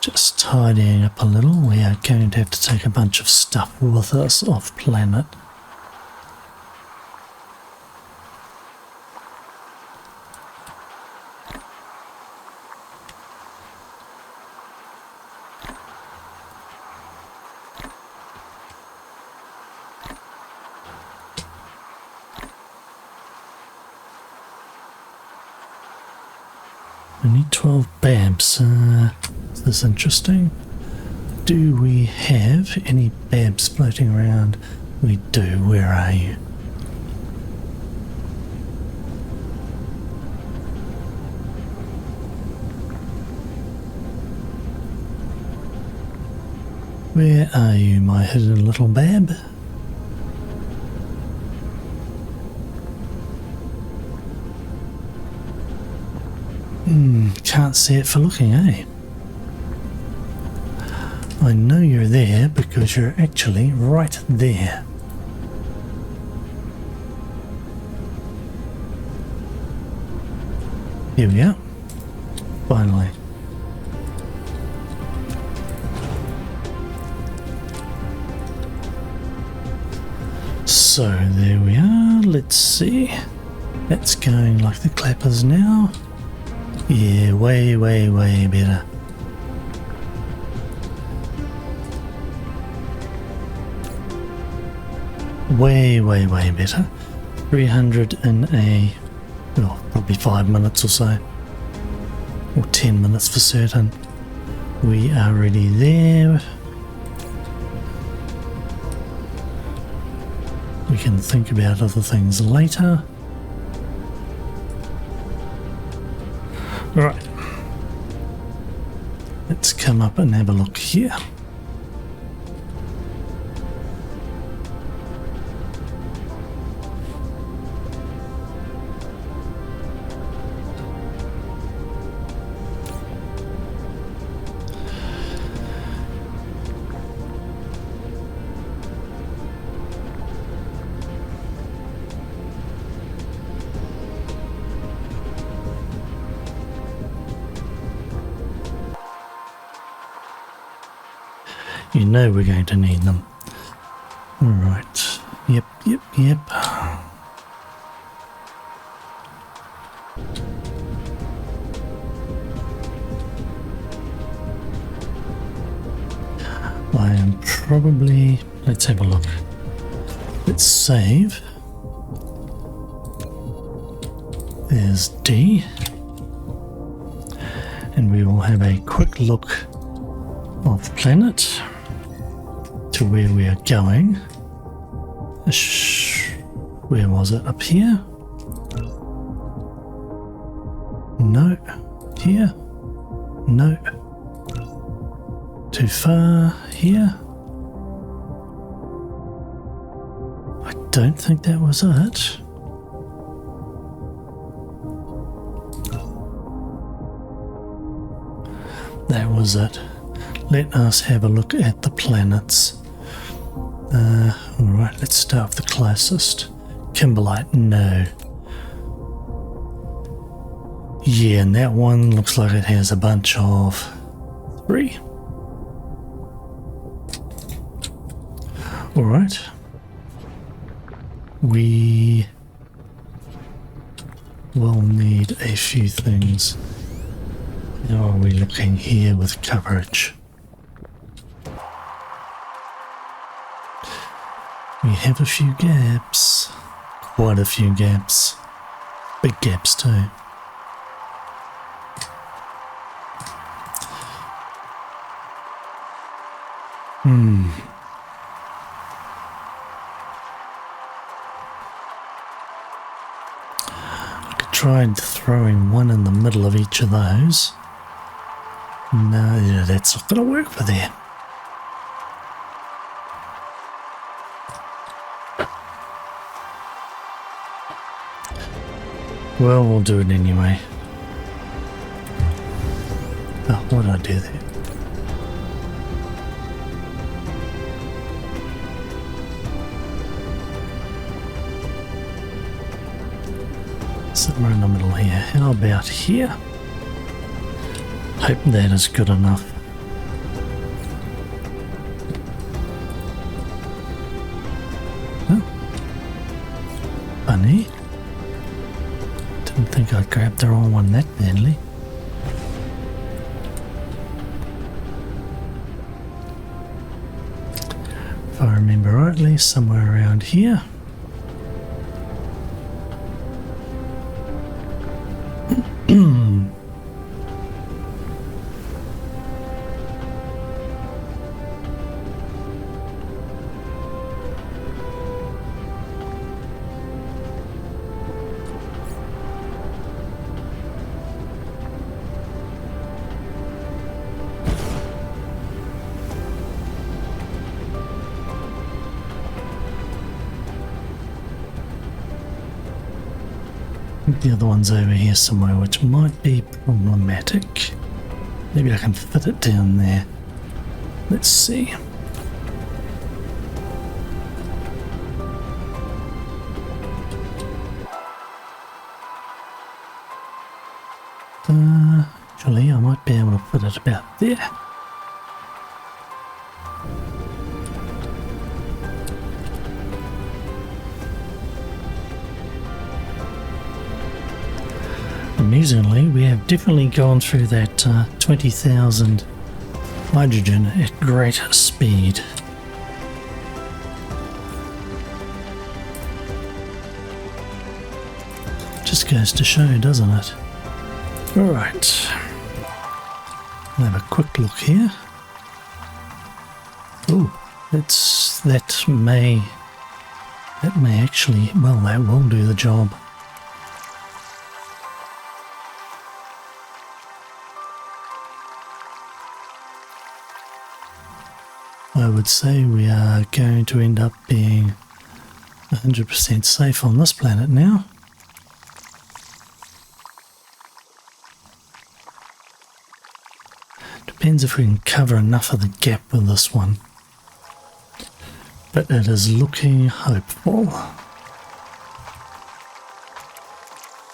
Just tidying up a little. We are going to have to take a bunch of stuff with us off planet. We need 12 babs. Is this interesting? Do we have any babs floating around? We do. Where are you? Where are you, my hidden little bab? Can't see it for looking, eh? I know you're there because you're actually right there. Here we are. Finally. So there we are. Let's see. That's going like the clappers now. Yeah, way better. way better. 300 in a, well, probably 5 minutes or so, or 10 minutes for certain. We are already there. We can think about other things later. Right. Let's come up and have a look here. You know we're going to need them. Alright. Yep. I am probably... Let's have a look. Let's save. There's D. And we will have a quick look of the planet to where we are going. Where was it? Up here? No. Here? No. Too far? Here? I don't think that was it. That was it. Let us have a look at the planets. Alright, let's start with the closest. Kimberlite, no. Yeah, and that one looks like it has a bunch of 3. Alright. We will need a few things. How are we looking here with coverage? We have a few gaps. Quite a few gaps. Big gaps too. I could try throwing one in the middle of each of those. No, that's not going to work for there. Well, we'll do it anyway. Oh, what did I do there? Somewhere in the middle here. How about here? Hope that is good enough. Oh. Bunny. Didn't think I grabbed the wrong one that badly. If I remember rightly, somewhere around here. The other one's over here somewhere, which might be problematic. Maybe I can fit it down there. Let's see. Actually, I might be able to put it about there. Amusingly, we have definitely gone through that 20,000 hydrogen at great speed. Just goes to show, doesn't it? Alright. I'll have a quick look here. Oh, that may actually, well, that will do the job. I would say we are going to end up being 100% safe on this planet now. Depends if we can cover enough of the gap with this one. But it is looking hopeful.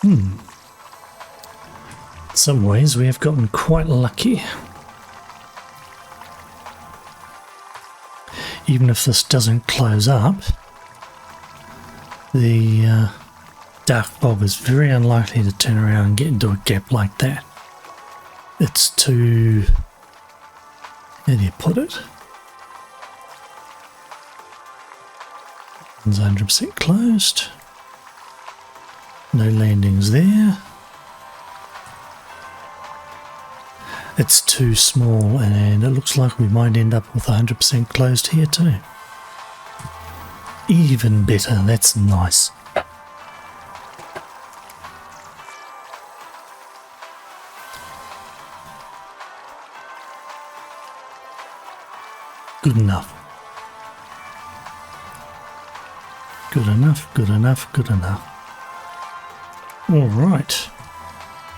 In some ways we have gotten quite lucky. Even if this doesn't close up, the dark fog is very unlikely to turn around and get into a gap like that. It's too... how do you put it? It's 100% closed. No landings there. It's too small, and it looks like we might end up with 100% closed here too. Even better, that's nice. Good enough. Good enough, good enough, good enough. Alright.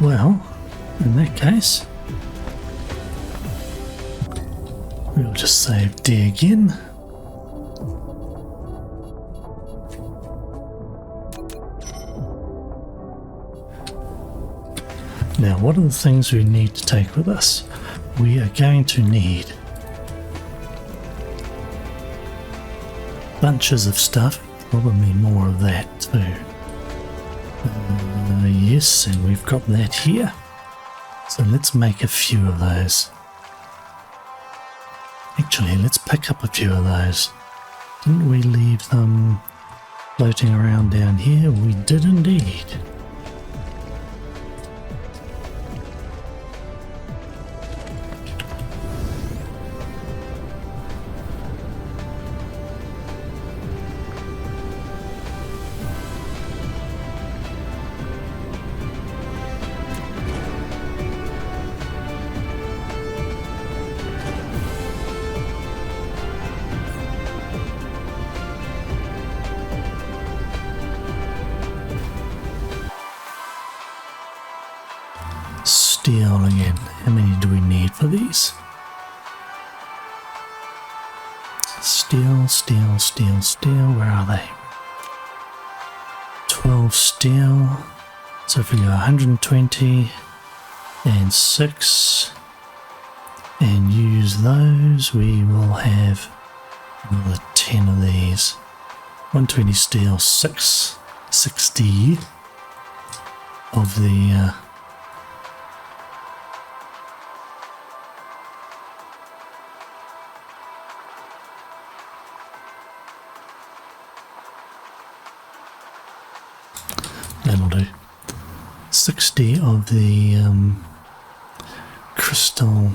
Well, in that case, we'll just save D again. Now, what are the things we need to take with us? We are going to need bunches of stuff, probably more of that too. Yes, and we've got that here. So let's make a few of those. Actually, let's pick up a few of those. Didn't we leave them floating around down here? We did indeed. Steel again. How many do we need for these? Steel, steel, steel, steel. Where are they? 12 steel. So if we go 120 and 6 and use those, we will have another 10 of these. 120 steel, 60 of the that'll do. 60 of the crystal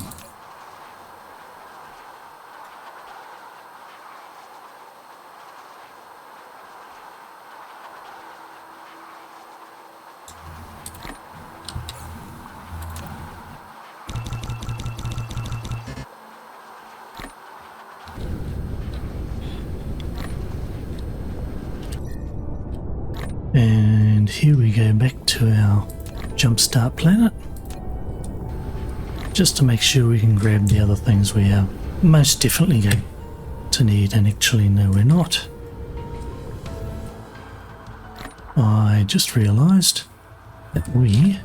and here we go back to our jumpstart planet just to make sure we can grab the other things we are most definitely going to need, and actually no, we're not. I just realized that we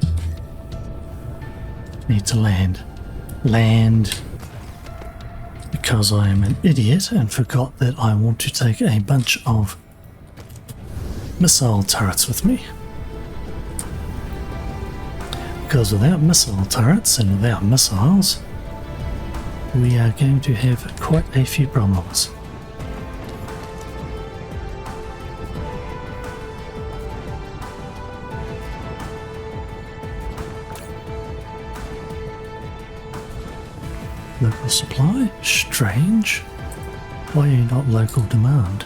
need to land because I am an idiot and forgot that I want to take a bunch of missile turrets with me, because without missile turrets and without missiles we are going to have quite a few problems. Local supply? Strange. Why are you not local demand?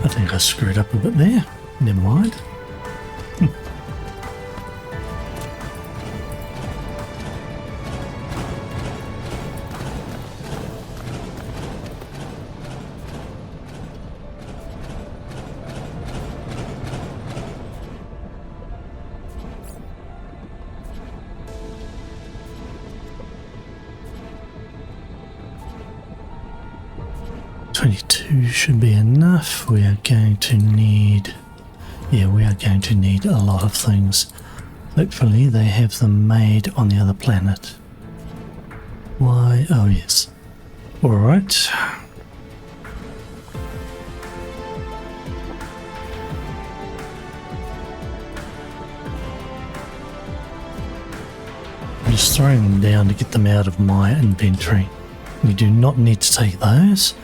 I think I screwed up a bit there. Never mind. 22 should be enough. We are going to need... yeah, we are going to need a lot of things. Hopefully they have them made on the other planet. Why? Oh yes. Alright. I'm just throwing them down to get them out of my inventory. We do not need to take those.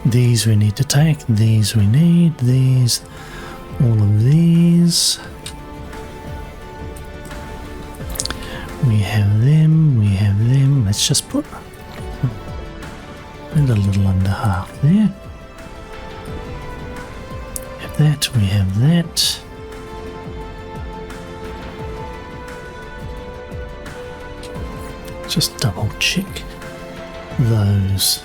These we need to take. These we need. These. All of these. We have them. We have them. Let's just put and a little under half there. Have that. We have that. Just double check those.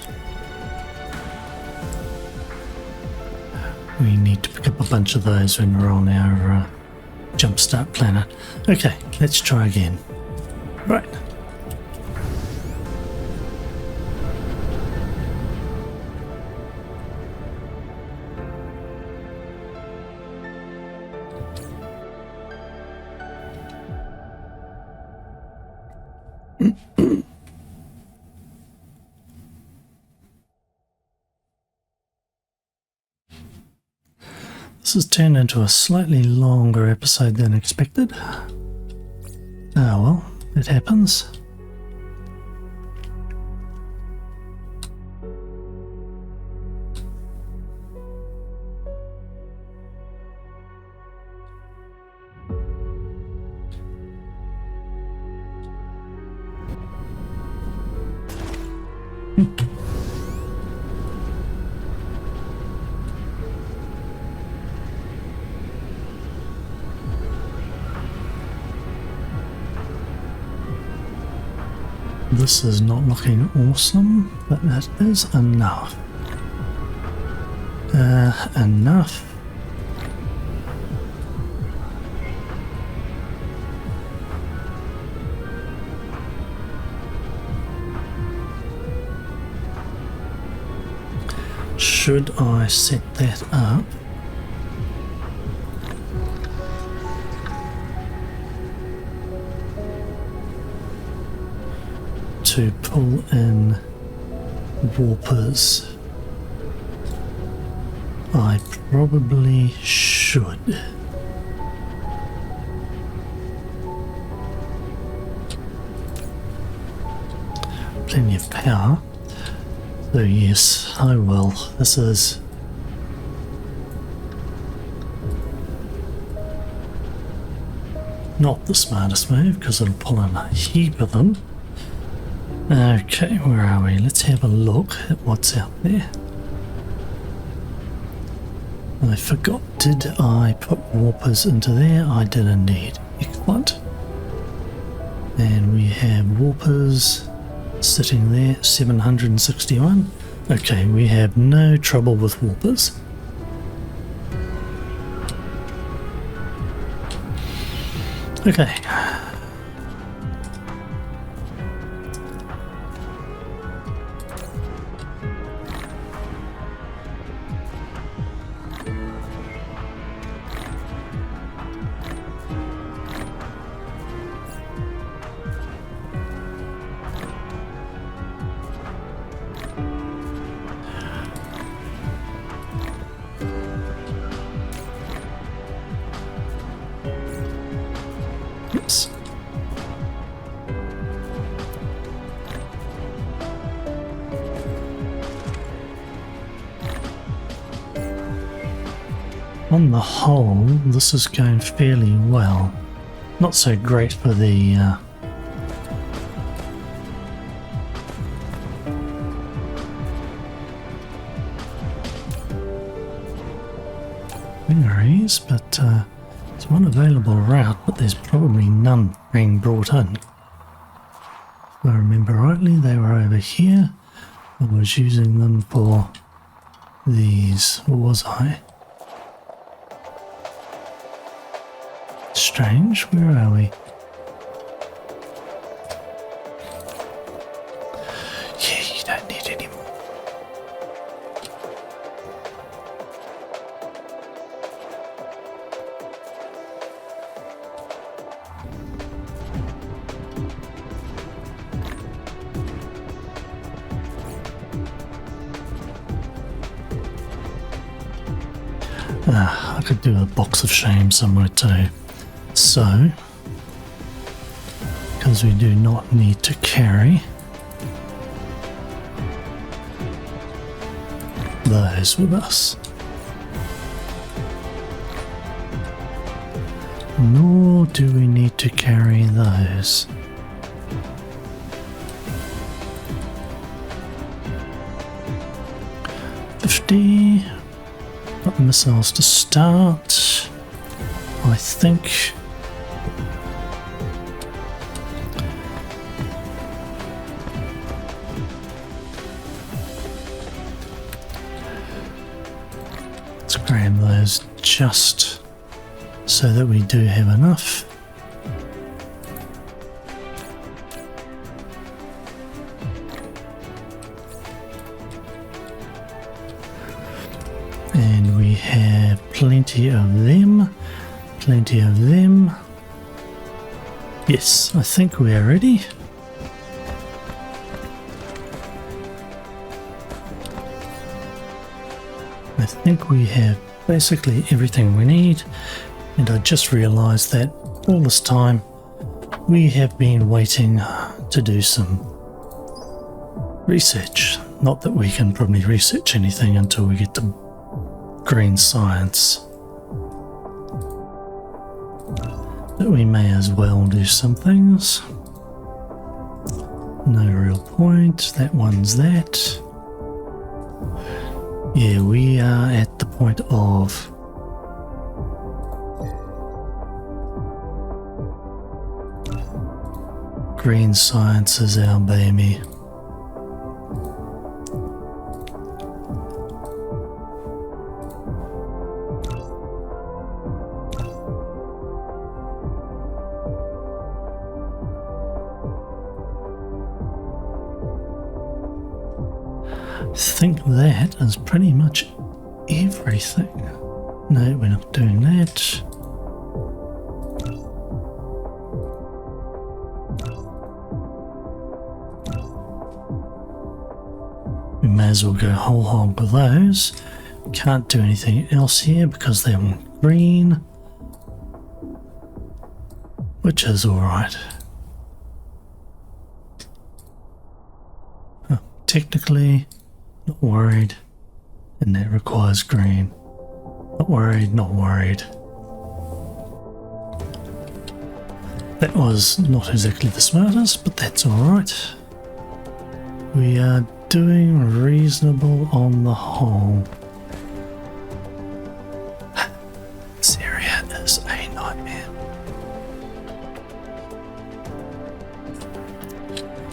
We need to pick up a bunch of those when we're on our jumpstart planet. Okay, let's try again. Right. This has turned into a slightly longer episode than expected. Ah well, it happens. This is not looking awesome, but that is enough. Enough. Should I set that up? To pull in warpers? I probably should. Plenty of power. So yes, I will. This is not the smartest move because it'll pull in a heap of them. Okay, where are we? Let's have a look at what's out there. I forgot, did I put warpers into there? I did indeed. Excellent. And we have warpers sitting there, 761. Okay, we have no trouble with warpers. Okay. Yes. On the whole, this is going fairly well. not so great for the wingeries, but there's one available route, but there's probably none being brought in. If I remember rightly, they were over here. I was using them for these, or was I? Strange, where are we? Yeah, you don't need any more. I could do a box of shame somewhere too. So, because we do not need to carry those with us, nor do we need to carry those. Got missiles to start, I think. Let's grab those just so that we do have enough. And we have plenty of them, plenty of them. Yes, I think we are ready. I think we have basically everything we need, and I just realized that all this time we have been waiting to do some research. Not that we can probably research anything until we get to green science, but we may as well do some things. No real point. That one's that. Yeah, we are at the point of green science is our baby. I think that is pretty much everything. No, we're not doing that. We may as well go whole hog with those. Can't do anything else here because they want green, which is alright. Oh, technically, not worried, and that requires green. Not worried, not worried. That was not exactly the smartest, but that's alright. We are doing reasonable on the whole. This area is a nightmare.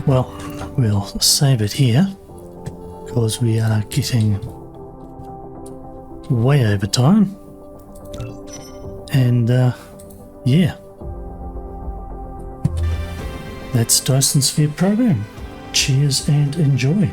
Well, we'll save it here, because we are getting way over time, and yeah, that's Dyson Sphere Program. Cheers and enjoy.